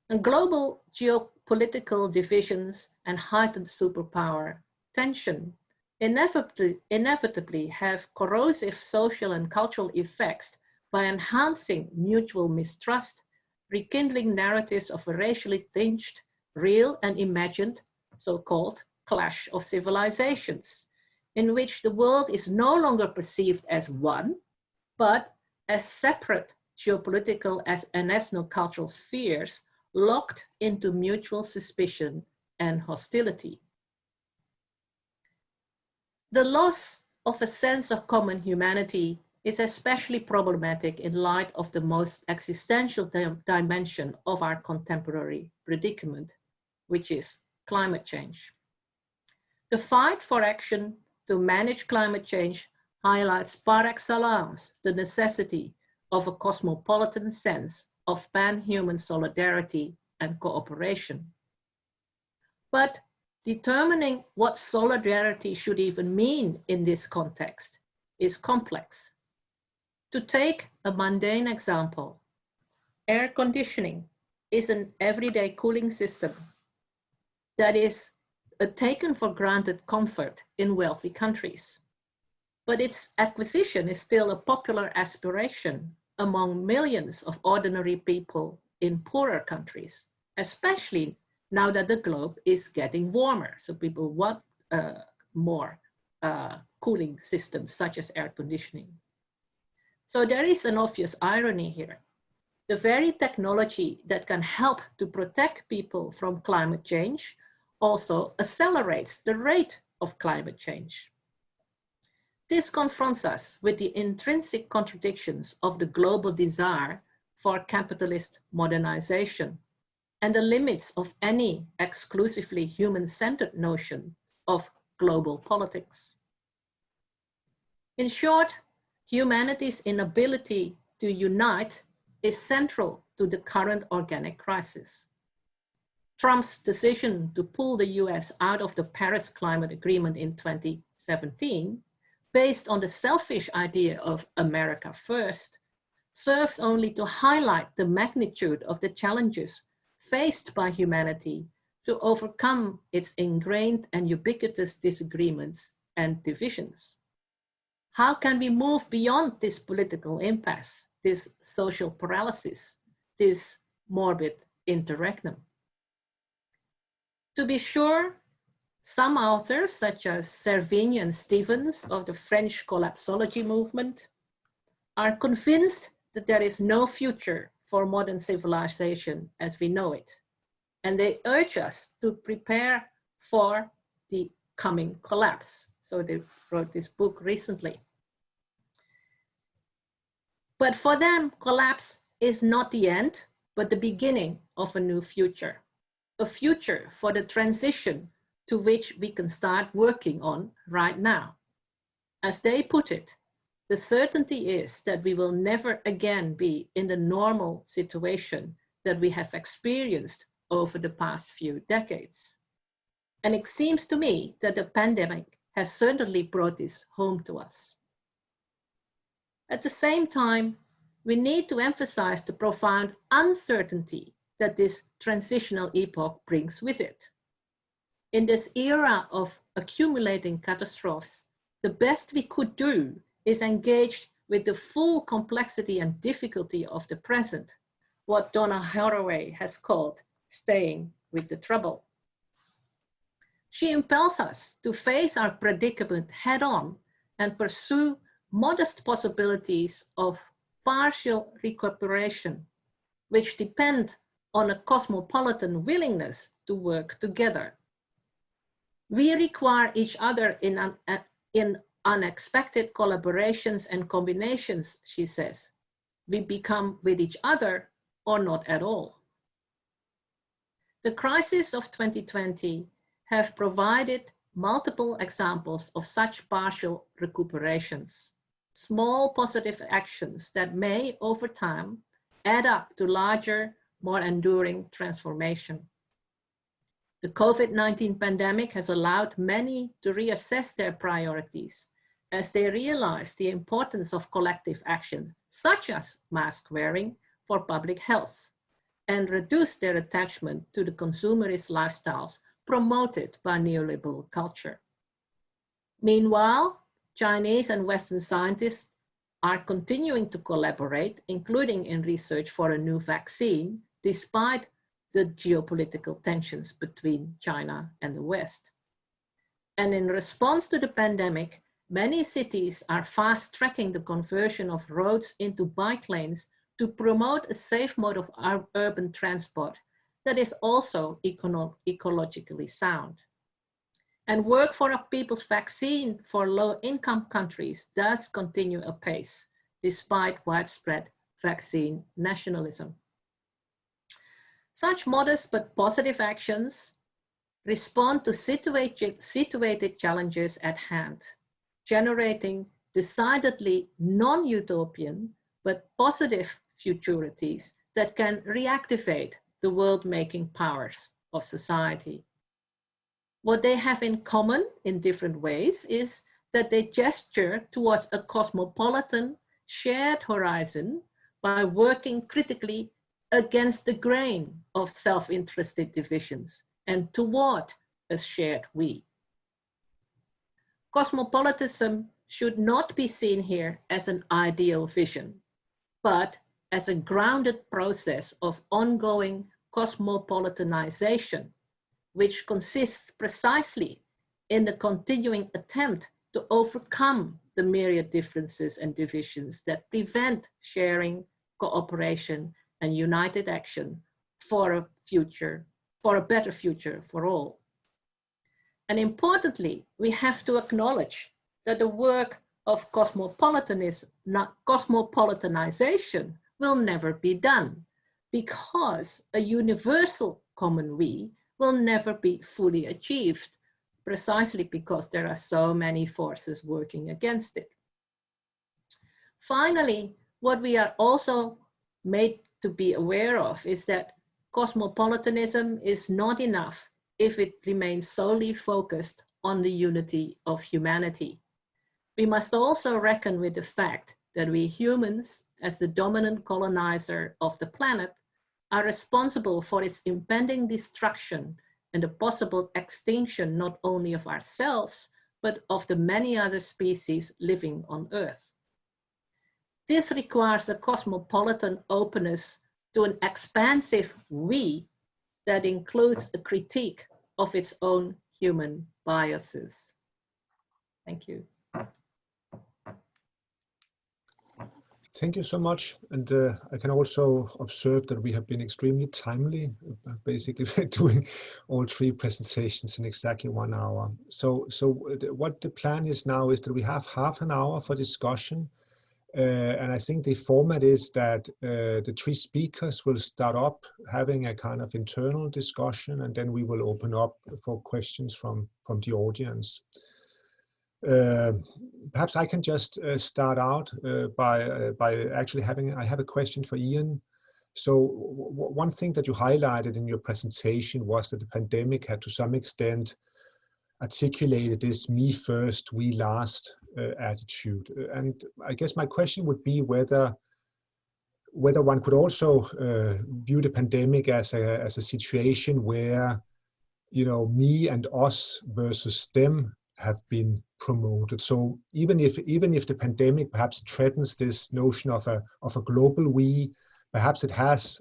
And global geopolitical divisions and heightened superpower tension inevitably have corrosive social and cultural effects by enhancing mutual mistrust, rekindling narratives of a racially tinged, real and imagined, so-called clash of civilizations, in which the world is no longer perceived as one, but as separate geopolitical and ethno-cultural spheres locked into mutual suspicion and hostility. The loss of a sense of common humanity is especially problematic in light of the most existential dimension of our contemporary predicament, which is climate change. The fight for action to manage climate change highlights par excellence the necessity of a cosmopolitan sense of pan-human solidarity and cooperation. But determining what solidarity should even mean in this context is complex. To take a mundane example, air conditioning is an everyday cooling system that is a taken for granted comfort in wealthy countries. But its acquisition is still a popular aspiration among millions of ordinary people in poorer countries, especially now that the globe is getting warmer. So people want more cooling systems such as air conditioning. So there is an obvious irony here. The very technology that can help to protect people from climate change also accelerates the rate of climate change. This confronts us with the intrinsic contradictions of the global desire for capitalist modernization and the limits of any exclusively human-centered notion of global politics. In short, humanity's inability to unite is central to the current organic crisis. Trump's decision to pull the US out of the Paris Climate Agreement in 2017, based on the selfish idea of America first, serves only to highlight the magnitude of the challenges faced by humanity to overcome its ingrained and ubiquitous disagreements and divisions. How can we move beyond this political impasse, this social paralysis, this morbid interregnum? To be sure, some authors, such as Servigne and Stevens of the French collapsology movement, are convinced that there is no future for modern civilization as we know it. And they urge us to prepare for the coming collapse. So they wrote this book recently. But for them, collapse is not the end, but the beginning of a new future. A future for the transition to which we can start working on right now. As they put it, the certainty is that we will never again be in the normal situation that we have experienced over the past few decades. And it seems to me that the pandemic has certainly brought this home to us. At the same time, we need to emphasize the profound uncertainty that this transitional epoch brings with it. In this era of accumulating catastrophes, the best we could do is engage with the full complexity and difficulty of the present, what Donna Haraway has called staying with the trouble. She impels us to face our predicament head on and pursue modest possibilities of partial recuperation, which depend on a cosmopolitan willingness to work together. We require each other in unexpected collaborations and combinations, she says. We become with each other or not at all. The crises of 2020 have provided multiple examples of such partial recuperations, small positive actions that may, over time, add up to larger, more enduring transformation. The COVID-19 pandemic has allowed many to reassess their priorities as they realize the importance of collective action, such as mask wearing for public health, and reduce their attachment to the consumerist lifestyles promoted by neoliberal culture. Meanwhile, Chinese and Western scientists are continuing to collaborate, including in research for a new vaccine, despite the geopolitical tensions between China and the West. And in response to the pandemic, many cities are fast-tracking the conversion of roads into bike lanes to promote a safe mode of urban transport that is also ecologically sound. And work for a people's vaccine for low-income countries does continue apace, despite widespread vaccine nationalism. Such modest but positive actions respond to situated challenges at hand, generating decidedly non-utopian but positive futurities that can reactivate the world-making powers of society. What they have in common in different ways is that they gesture towards a cosmopolitan shared horizon by working critically against the grain of self-interested divisions and toward a shared we. Cosmopolitanism should not be seen here as an ideal vision, but as a grounded process of ongoing cosmopolitanization, which consists precisely in the continuing attempt to overcome the myriad differences and divisions that prevent sharing, cooperation, and united action for a better future for all. And importantly, we have to acknowledge that the work of cosmopolitanization will never be done, because a universal common we will never be fully achieved, precisely because there are so many forces working against it. Finally, what we are also made to be aware of is that cosmopolitanism is not enough if it remains solely focused on the unity of humanity. We must also reckon with the fact that we humans, as the dominant colonizer of the planet, are responsible for its impending destruction and the possible extinction not only of ourselves, but of the many other species living on Earth. This requires a cosmopolitan openness to an expansive we that includes a critique of its own human biases. Thank you. Thank you so much. And I can also observe that we have been extremely timely, basically doing all three presentations in exactly 1 hour. So what the plan is now is that we have half an hour for discussion. And I think the format is that the three speakers will start up having a kind of internal discussion, and then we will open up for questions from the audience. Perhaps I can just start out by actually I have a question for Ian. So one thing that you highlighted in your presentation was that the pandemic had to some extent articulated this me first, we last attitude. And I guess my question would be whether one could also view the pandemic as a situation where, you know, me and us versus them have been promoted. So even if the pandemic perhaps threatens this notion of a global we, perhaps it has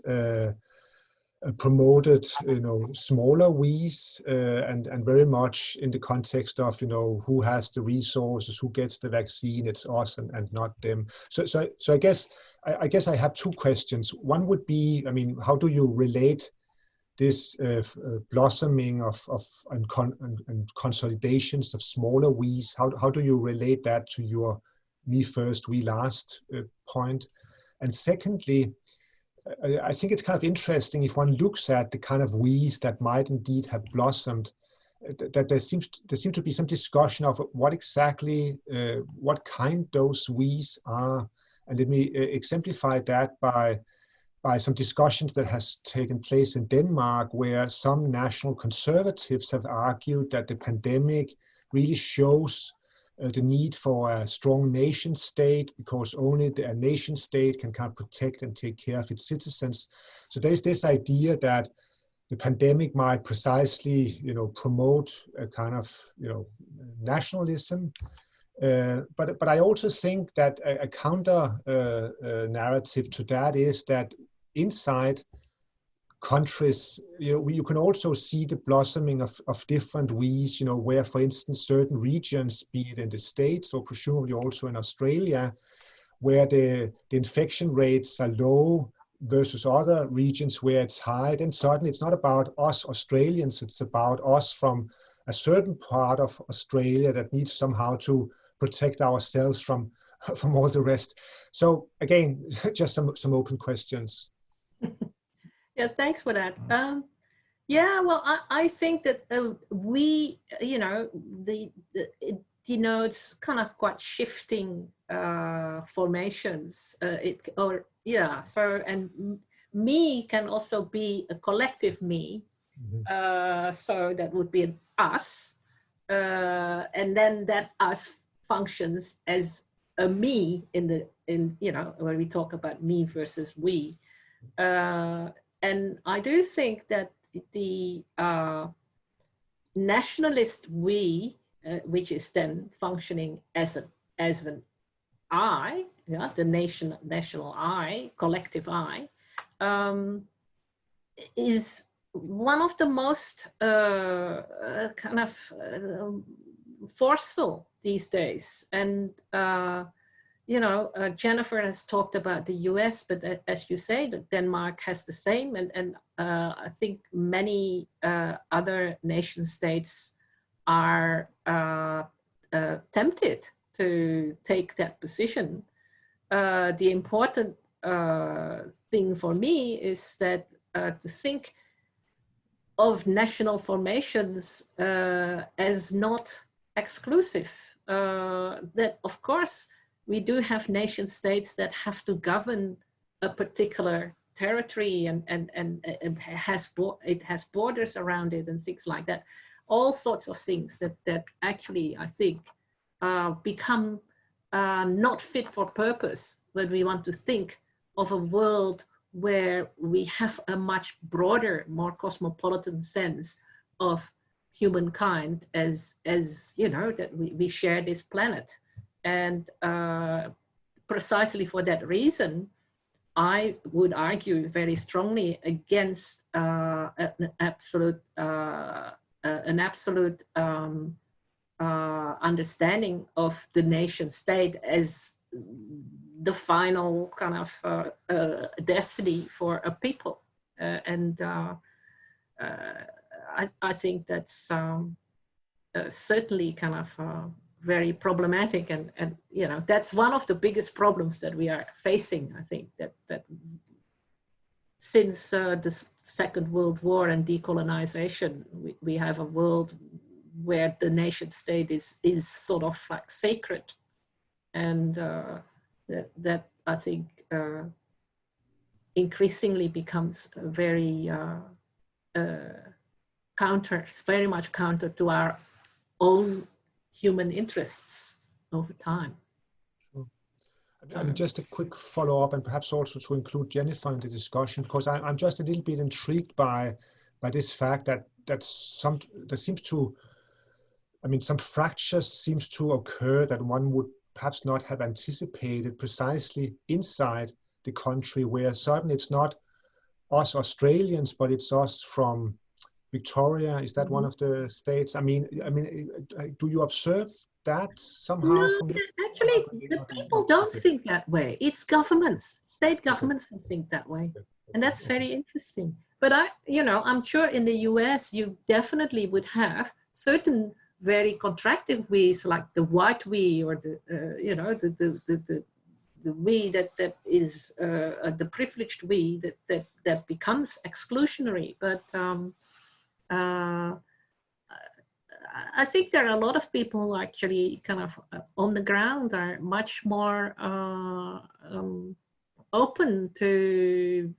promoted, you know, smaller we's and very much in the context of, you know, who has the resources, who gets the vaccine, it's us and not them. So I guess I have two questions. One would be, I mean, how do you relate this blossoming and consolidations of smaller we's? How do you relate that to your me first, we last point? And secondly, I think it's kind of interesting if one looks at the kind of we's that might indeed have blossomed, that there seems to be some discussion of what exactly, what kind those we's are. And let me exemplify that by some discussions that has taken place in Denmark, where some national conservatives have argued that the pandemic really shows the need for a strong nation state, because only a nation state can kind of protect and take care of its citizens. So there's this idea that the pandemic might precisely, you know, promote a kind of, you know, nationalism. But I also think that a counter narrative to that is that inside countries, you can also see the blossoming of different we's, you know, where, for instance, certain regions, be it in the States or presumably also in Australia, where the infection rates are low versus other regions where it's high, then suddenly it's not about us Australians, it's about us from a certain part of Australia that needs somehow to protect ourselves from all the rest. So again, just some open questions. Yeah, thanks for that. Yeah, well, I think that we, you know, it denotes kind of quite shifting formations. So, and me can also be a collective me. Mm-hmm. So that would be an us, and then that us functions as a me in you know, when we talk about me versus we. And I do think that the nationalist we, which is then functioning as an I, yeah, the national I, collective I, is one of the most kind of forceful these days. And you know, Jennifer has talked about the US, but as you say, Denmark has the same, and I think many other nation states are tempted to take that position. The important thing for me is that to think of national formations as not exclusive. That, of course, we do have nation states that have to govern a particular territory and it has borders around it and things like that. All sorts of things that actually, I think, become not fit for purpose when we want to think of a world where we have a much broader, more cosmopolitan sense of humankind as you know, that we share this planet. And precisely for that reason, I would argue very strongly against an absolute understanding of the nation state as the final kind of destiny for a people. I think that's certainly kind of very problematic, and you know, that's one of the biggest problems that we are facing. I think that since the Second World War and decolonization, we have a world where the nation state is sort of like sacred, and that I think increasingly becomes very very much counter to our own human interests over time. Just a quick follow-up, and perhaps also to include Jennifer in the discussion, because I'm just a little bit intrigued by this fact that some fractures seems to occur that one would perhaps not have anticipated precisely inside the country, where certainly it's not us Australians, but it's us from Victoria. Is that one of the states? I mean, do you observe that somehow? No, actually, the people don't think that way. It's governments, state governments who think that way, and that's very interesting. But I'm sure in the US, you definitely would have certain very contracted ways, like the white we, or the we that is the privileged we that becomes exclusionary. But I think there are a lot of people who actually kind of on the ground are much more open to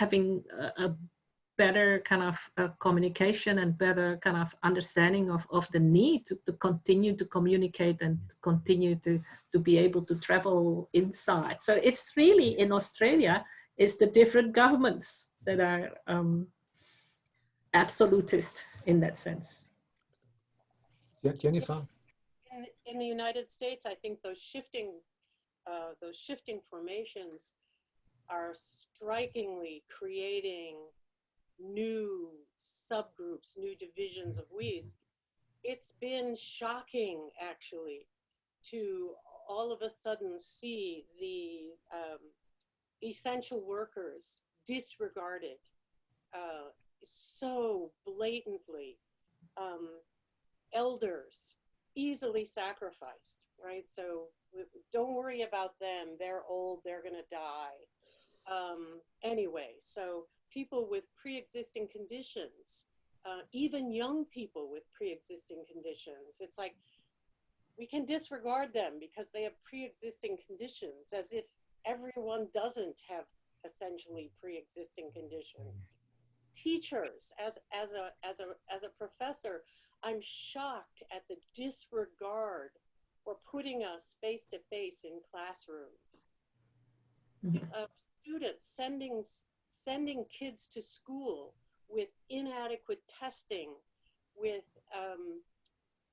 having a better kind of communication and better kind of understanding of the need to continue to communicate and to continue to be able to travel inside. So it's really, in Australia, it's the different governments that are absolutist in that sense. Yeah, Jennifer? In the United States, I think those shifting formations are strikingly creating new subgroups, new divisions of we's. It's been shocking, actually, to all of a sudden see the essential workers disregarded so blatantly, elders easily sacrificed, right? So don't worry about them, they're old, they're gonna die. Anyway, so people with pre-existing conditions, even young people with pre-existing conditions, it's like we can disregard them because they have pre-existing conditions, as if everyone doesn't have essentially pre-existing conditions. Teachers, as a professor, I'm shocked at the disregard for putting us face to face in classrooms. Students sending kids to school with inadequate testing, with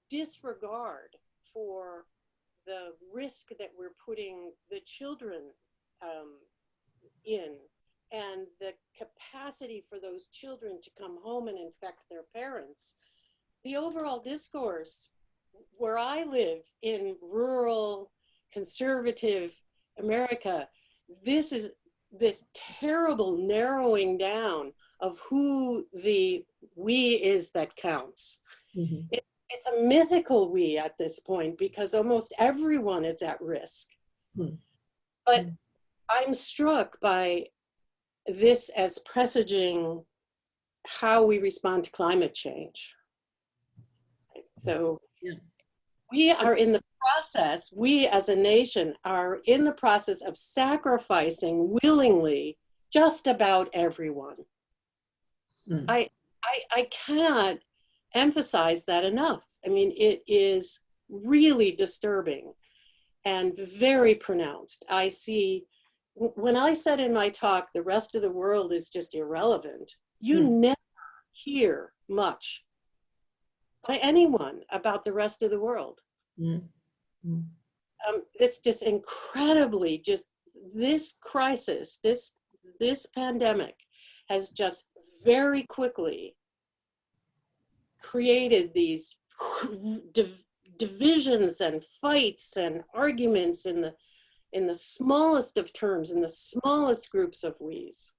disregard for the risk that we're putting the children in, and the capacity for those children to come home and infect their parents. The overall discourse where I live in rural, conservative America, this terrible narrowing down of who the we is that counts. Mm-hmm. It's a mythical we at this point, because almost everyone is at risk. Mm-hmm. But I'm struck by this as presaging how we respond to climate change. So we are in the process, we as a nation are in the process of sacrificing willingly just about everyone. I can't emphasize that enough. I mean, it is really disturbing and very pronounced. I see, when I said in my talk, the rest of the world is just irrelevant, you never hear much by anyone about the rest of the world. This just incredibly, this crisis, this pandemic has just very quickly created these divisions and fights and arguments in the smallest of terms, in the smallest groups of we's.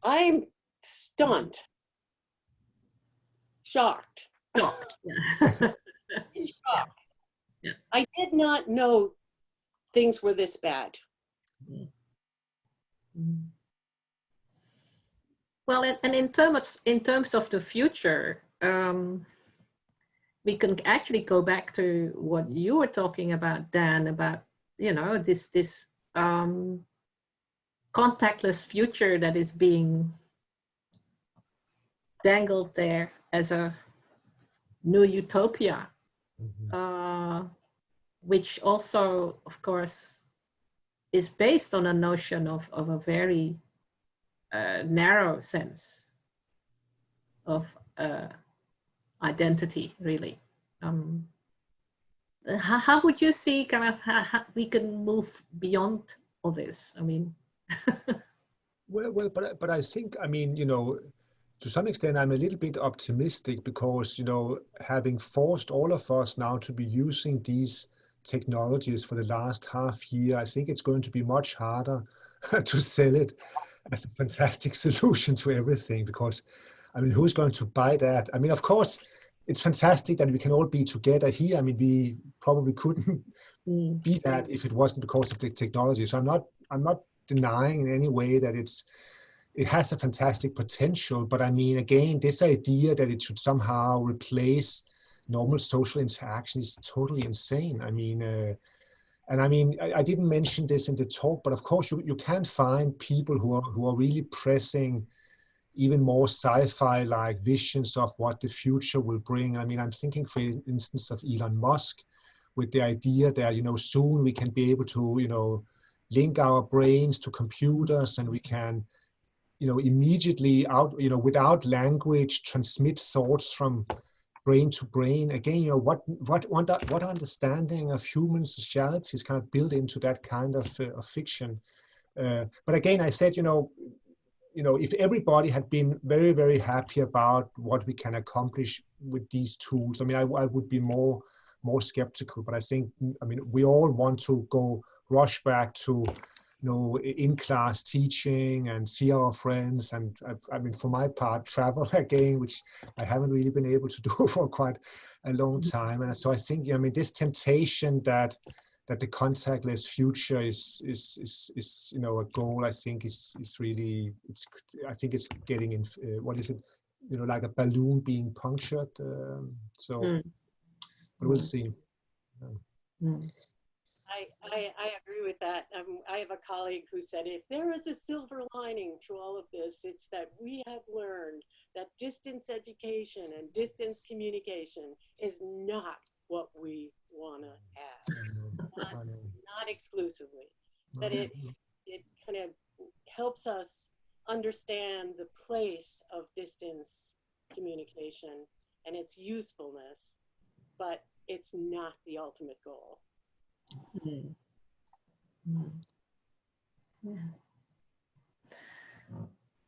I'm stunned. Shocked. Shocked. In shock. Yeah. I did not know things were this bad. Well, and in terms of the future, we can actually go back to what you were talking about, Dan, about, you know, this contactless future that is being dangled there as a new utopia, which also, of course, is based on a notion of a very narrow sense of identity, really. How would you see kind of how we can move beyond all this? I mean, but I think, I mean, you know, to some extent, I'm a little bit optimistic because, you know, having forced all of us now to be using these technologies for the last half year, I think it's going to be much harder to sell it as a fantastic solution to everything, because, I mean, who's going to buy that? I mean, of course, it's fantastic that we can all be together here. I mean, we probably couldn't be that if it wasn't because of the technology. So I'm not denying in any way that it has a fantastic potential, but I mean, again, this idea that it should somehow replace normal social interaction is totally insane. I mean, and I mean, I didn't mention this in the talk, but of course you can find people who are really pressing even more sci-fi like visions of what the future will bring. I mean, I'm thinking, for instance, of Elon Musk with the idea that, you know, soon we can be able to, you know, link our brains to computers, and we can, you know, immediately out, you know, without language, transmit thoughts from brain to brain. Again, you know, what understanding of human sociality is kind of built into that kind of fiction. But again, I said, you know, if everybody had been very, very happy about what we can accomplish with these tools, I mean, I would be more skeptical. But I think, I mean, we all want to rush back to, you know, in-class teaching and see our friends. And I mean, for my part, travel again, which I haven't really been able to do for quite a long time. And so I think, I mean, this temptation that the contactless future is you know, a goal, I think is really, I think it's getting in, what is it, you know, like a balloon being punctured. But we'll see. I agree with that. I have a colleague who said, if there is a silver lining to all of this, it's that we have learned that distance education and distance communication is not what we want to have, not exclusively. That it kind of helps us understand the place of distance communication and its usefulness, but it's not the ultimate goal.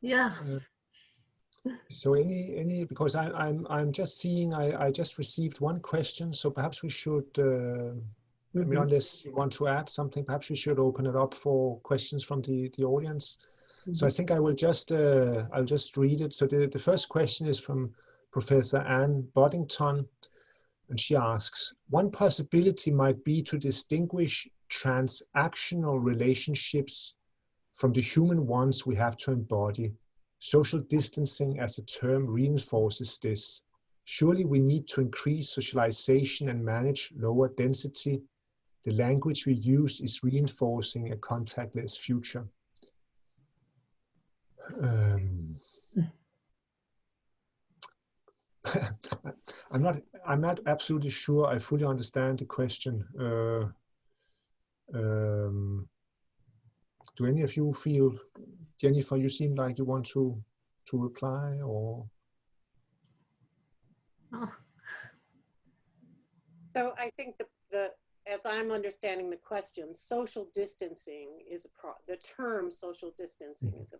Yeah. So any because I'm just seeing, I just received one question, so perhaps we should I mean, unless you want to add something, perhaps we should open it up for questions from the audience. So I think I will just I'll just read it. So the first question is from Professor Anne Boddington, and she asks, one possibility might be to distinguish transactional relationships from the human ones we have to embody. Social distancing as a term reinforces this. Surely we need to increase socialization and manage lower density. The language we use is reinforcing a contactless future. I'm not absolutely sure I fully understand the question. Do any of you feel, Jennifer, you seem like you want to reply, or? So I think as I'm understanding the question, social distancing is the term social distancing is a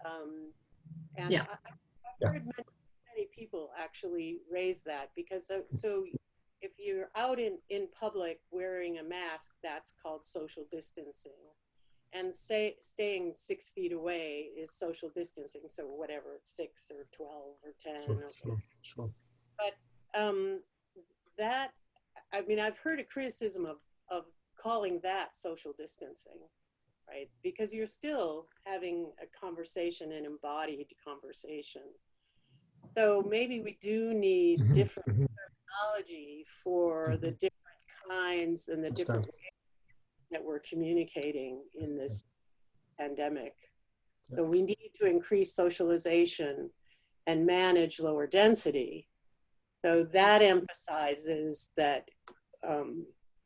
problem. And yeah. I've heard many people actually raise that, because so if you're out in public wearing a mask, that's called social distancing. And staying 6 feet away is social distancing. So whatever, it's 6 or 12 or 10. Sure. But that, I mean, I've heard a criticism of calling that social distancing, right? Because you're still having a conversation, an embodied conversation. So maybe we do need Mhm, different mhm. terminology for the different kinds and the different Understand. ways that we're communicating in this pandemic. Yeah. So we need to increase socialization and manage lower density. So that emphasizes that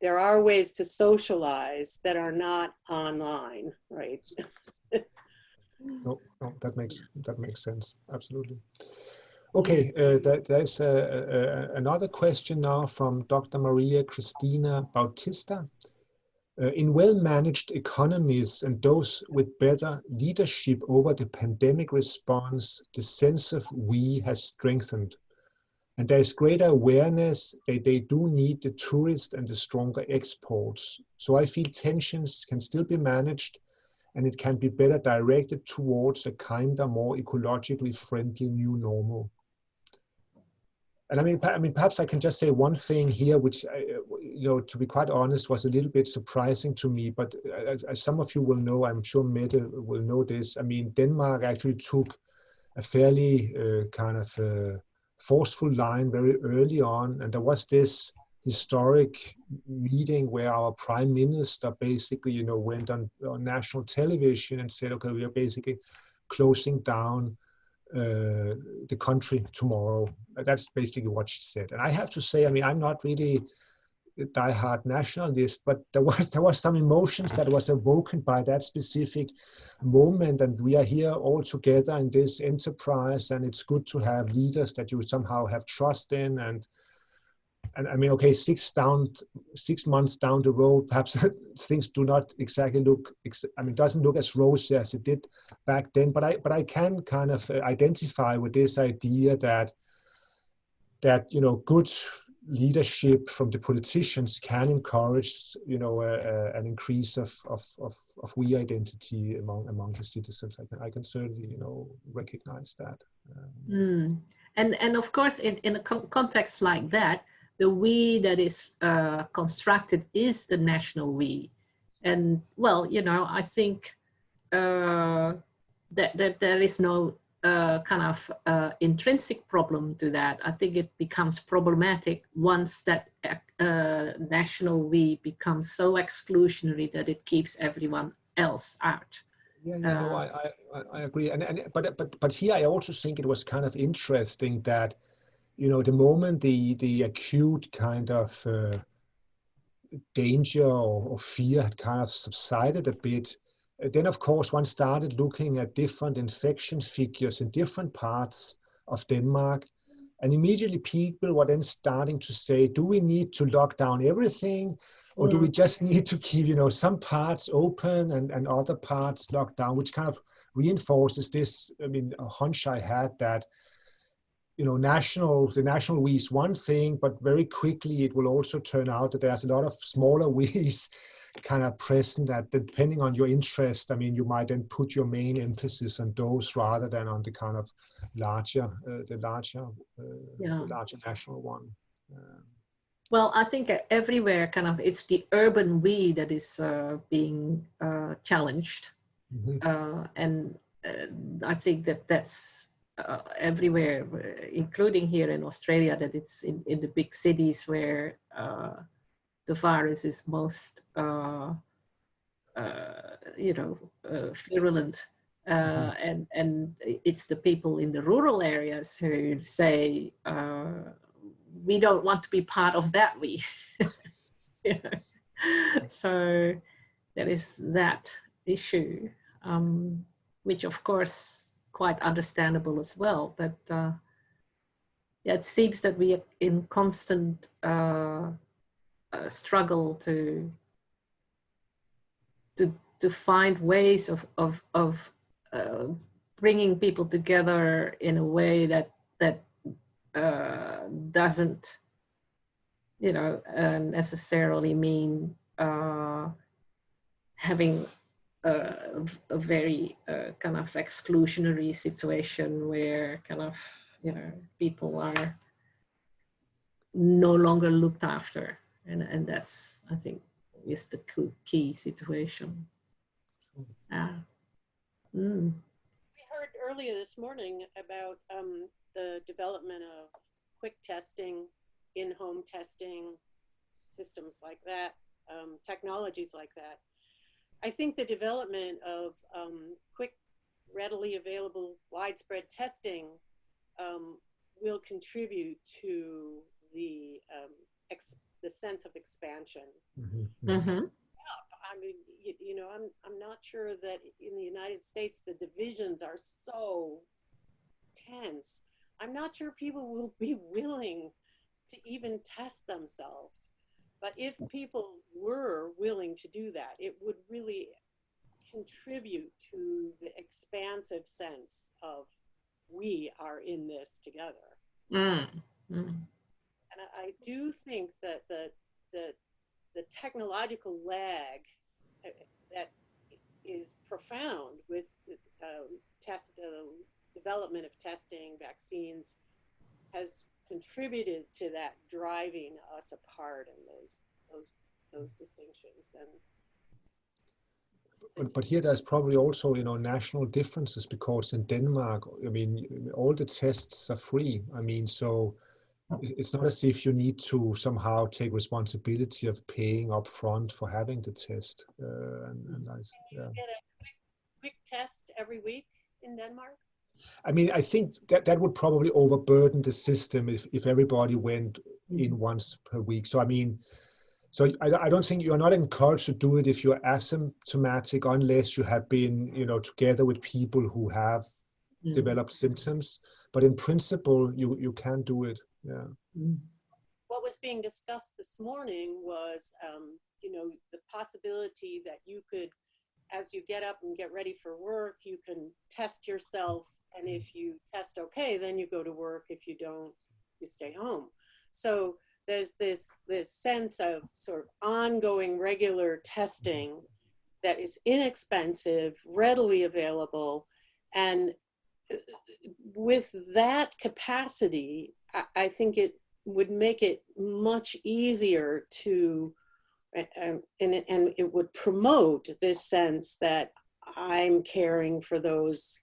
there are ways to socialize that are not online, right? No, no, that makes sense. Absolutely. Okay, there's another question now from Dr. Maria Cristina Bautista. In well-managed economies and those with better leadership over the pandemic response, the sense of we has strengthened. And there is greater awareness that they do need the tourist and the stronger exports. So I feel tensions can still be managed and it can be better directed towards a kinder, more ecologically friendly new normal. And I mean, perhaps I can just say one thing here, which, to be quite honest, was a little bit surprising to me. But as some of you will know, I'm sure Mette will know this. I mean, Denmark actually took a fairly kind of forceful line very early on, and there was this historic meeting where our prime minister basically, went on national television and said, "Okay, we are basically closing down the country tomorrow." That's basically what she said. And I have to say, I mean, I'm not really a diehard nationalist, but there was some emotions that was awoken by that specific moment. And we are here all together in this enterprise, and it's good to have leaders that you somehow have trust in. And I mean, okay, 6 months down the road, perhaps things do not exactly look, I mean, doesn't look as rosy as it did back then. But I can kind of identify with this idea that good leadership from the politicians can encourage, an increase of we identity among the citizens. I can certainly, recognize that. And of course, in a context like that, the we that is constructed is the national we. And well, I think that there is no kind of intrinsic problem to that. I think it becomes problematic once that national we becomes so exclusionary that it keeps everyone else out. Yeah, no, I agree. But here I also think it was kind of interesting that, the moment the acute kind of danger or fear had kind of subsided a bit, then of course one started looking at different infection figures in different parts of Denmark. And immediately people were then starting to say, do we need to lock down everything? Or do we just need to keep, some parts open and other parts locked down, which kind of reinforces this, I mean, a hunch I had that, the national we is one thing, but very quickly it will also turn out that there's a lot of smaller we's kind of present that depending on your interest, I mean, you might then put your main emphasis on those rather than on the kind of larger national one. Well, I think everywhere kind of it's the urban we that is being challenged. And I think that's everywhere, including here in Australia, that it's in the big cities where the virus is most, virulent. And it's the people in the rural areas who say, we don't want to be part of that we. So there is that issue, which of course quite understandable as well, but it seems that we are in constant struggle to find ways of bringing people together in a way that doesn't, necessarily mean having a very kind of exclusionary situation where kind of, people are no longer looked after. And that's, I think, is the key situation. We heard earlier this morning about the development of quick testing, in-home testing, systems like that, technologies like that. I think the development of quick, readily available, widespread testing will contribute to the sense of expansion. Mm-hmm. Mm-hmm. I mean, you know, I'm not sure that in the United States the divisions are so tense. I'm not sure people will be willing to even test themselves. But if people were willing to do that, it would really contribute to the expansive sense of we are in this together. Mm. Mm. And I do think that the technological lag that is profound with development of testing, vaccines, has contributed to that driving us apart and those distinctions. And But here there's probably also, you know, national differences, because in Denmark, I mean, all the tests are free. I mean, so it's not as if you need to somehow take responsibility of paying up front for having the test. you get a quick test every week in Denmark? I mean, I think that would probably overburden the system if everybody went in once per week. So I mean, so I don't think you're not encouraged to do it if you're asymptomatic, unless you have been, you know, together with people who have developed symptoms. But in principle, you can do it. Yeah. What was being discussed this morning was, you know, the possibility that you could, as you get up and get ready for work, you can test yourself. And if you test okay, then you go to work. If you don't, you stay home. So there's this sense of sort of ongoing regular testing that is inexpensive, readily available. And with that capacity, I think it would make it much easier to, and it would promote this sense that I'm caring for those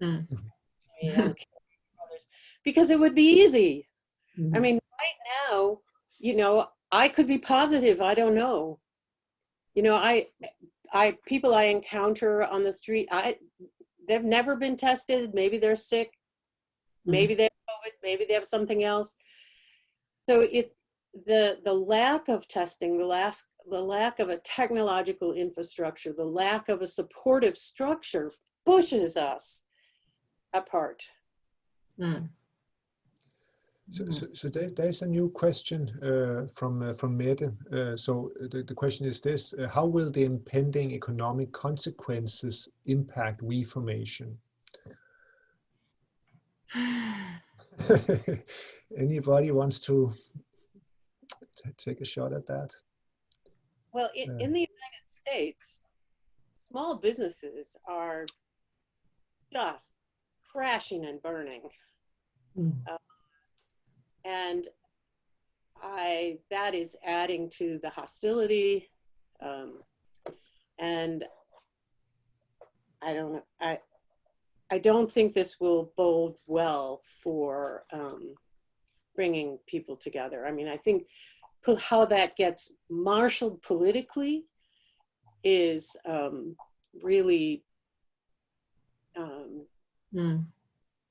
I'm caring for others, because it would be easy. I mean, right now, you know, I could be positive, I don't know. You know, people I encounter on the street, they've never been tested. Maybe they're sick, maybe they have COVID, maybe they have something else. So the lack of testing, the lack of a technological infrastructure, the lack of a supportive structure pushes us apart. So there's a new question from Mette. So the question is this: how will the impending economic consequences impact Reformation? Anybody wants to take a shot at that? Well, in the United States, small businesses are just crashing and burning. And that is adding to the hostility. And I don't know, I don't think this will bode well for bringing people together. I mean, I think how that gets marshaled politically is really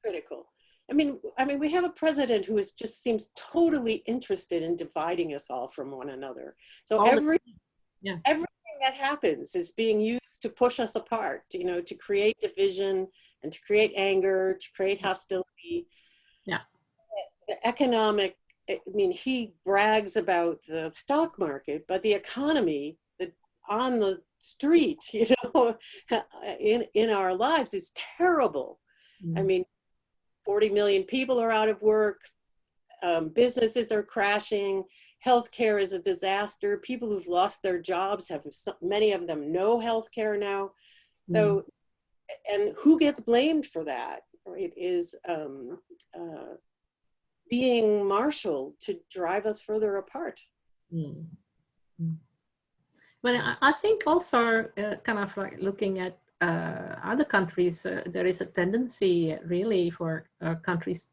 critical. I mean, we have a president who just seems totally interested in dividing us all from one another. So everything that happens is being used to push us apart, you know, to create division and to create anger, to create hostility. Yeah. The economic, I mean, he brags about the stock market, but the economy on the street, you know, in our lives is terrible. I mean, 40 million people are out of work. Businesses are crashing. Healthcare is a disaster. People who've lost their jobs have, many of them, no healthcare now. So, and who gets blamed for that? It is being marshaled to drive us further apart. Well, I think also kind of like looking at other countries, there is a tendency really for countries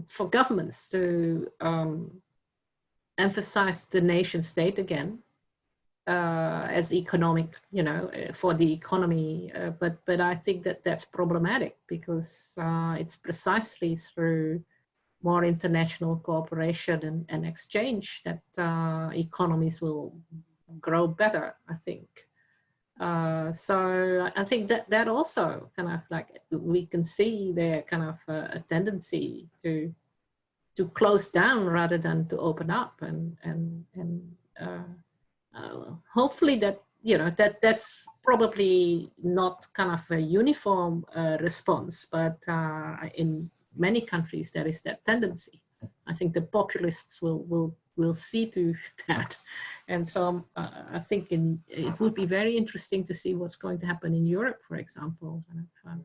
for governments to emphasize the nation state again as economic, for the economy. But I think that that's problematic because it's precisely through more international cooperation and exchange that economies will grow better, I think. So I think that also kind of like we can see there kind of a tendency to close down rather than to open up, and hopefully that that's probably not kind of a uniform response, but in many countries there is that tendency. I think the populists will see to that, and so I think it would be very interesting to see what's going to happen in Europe, for example. I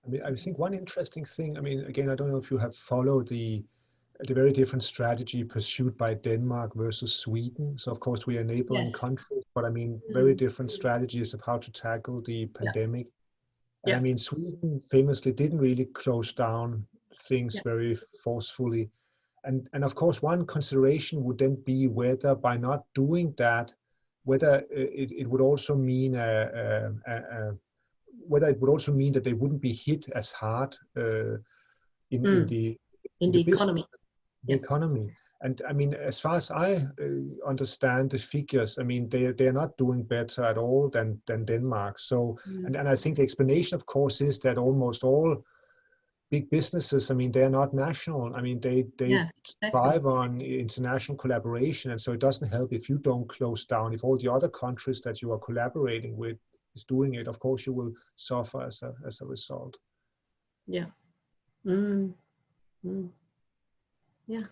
mean, I think one interesting thing. I mean, again, I don't know if you have followed the very different strategy pursued by Denmark versus Sweden. So of course we are neighboring countries, but I mean, very different strategies of how to tackle the pandemic. And I mean, Sweden famously didn't really close down things very forcefully. And of course, one consideration would then be whether by not doing that, whether it would also mean whether it would also mean that they wouldn't be hit as hard in the economy. The economy. And I mean, as far as I understand the figures, I mean, they are not doing better at all than Denmark. So, and I think the explanation, of course, is that almost all big businesses, I mean, they are not national. I mean, they thrive on international collaboration. And so it doesn't help if you don't close down. If all the other countries that you are collaborating with is doing it, of course, you will suffer as a result. Yeah. Yeah. Yeah.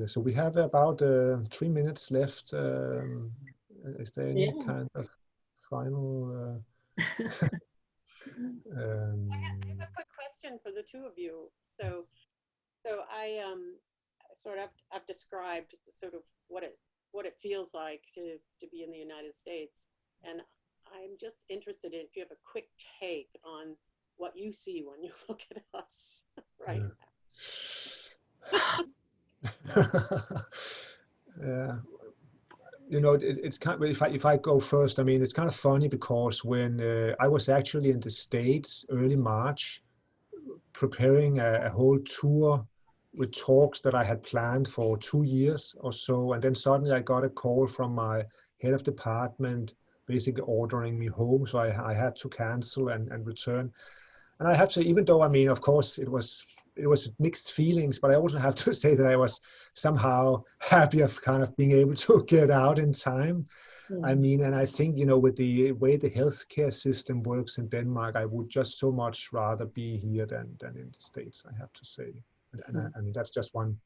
So we have about 3 minutes left. Is there any kind of final? I have a quick question for the two of you. So I I've described sort of what it feels like to be in the United States, and I'm just interested in if you have a quick take on what you see when you look at us right now. Yeah. You know, it's kind of, if I go first, I mean, it's kind of funny because when I was actually in the States early March, preparing a whole tour with talks that I had planned for 2 years or so, and then suddenly I got a call from my head of department, basically ordering me home. So I had to cancel and return. And I have to, even though, I mean, of course, it was mixed feelings, but I also have to say that I was somehow happy of kind of being able to get out in time. I mean, and I think, you know, with the way the healthcare system works in Denmark, I would just so much rather be here than in the States, I have to say. And I mean, that's just one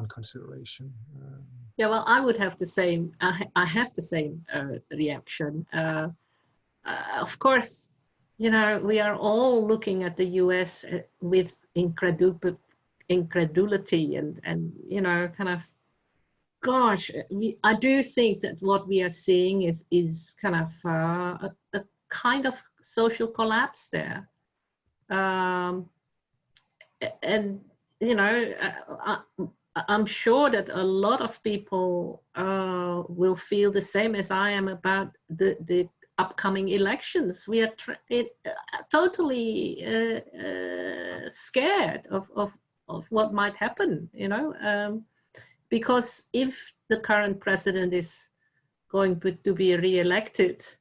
consideration. Yeah, well, I would have the same, I have the same reaction. Of course, you know, we are all looking at the US with incredulity and you know, kind of, gosh, I do think that what we are seeing is kind of a kind of social collapse there. And, you know, I'm sure that a lot of people will feel the same as I am about the upcoming elections. We are totally scared of what might happen, you know, because if the current president is going to be re-elected,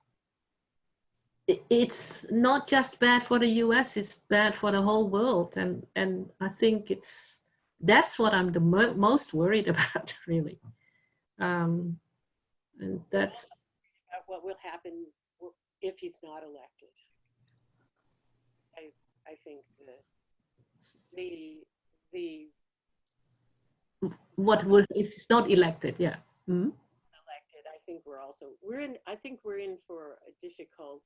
it's not just bad for the US, it's bad for the whole world. And I think that's what I'm the most worried about, really. And that's what will happen if he's not elected. I think that the what would if he's not elected? Yeah. Mm-hmm. Elected, I think we're in for a difficult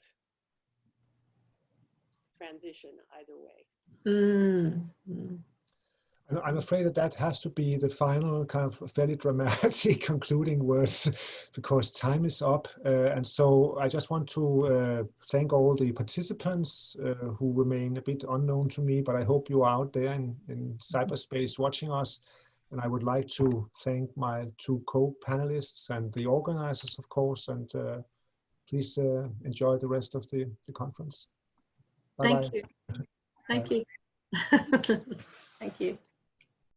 transition either way. Mm-hmm. I'm afraid that has to be the final kind of fairly dramatic concluding words because time is up. And so I just want to thank all the participants who remain a bit unknown to me, but I hope you are out there in cyberspace watching us. And I would like to thank my two co-panelists and the organizers, of course, and please enjoy the rest of the conference. Bye-bye. Thank you. Thank you. Thank you.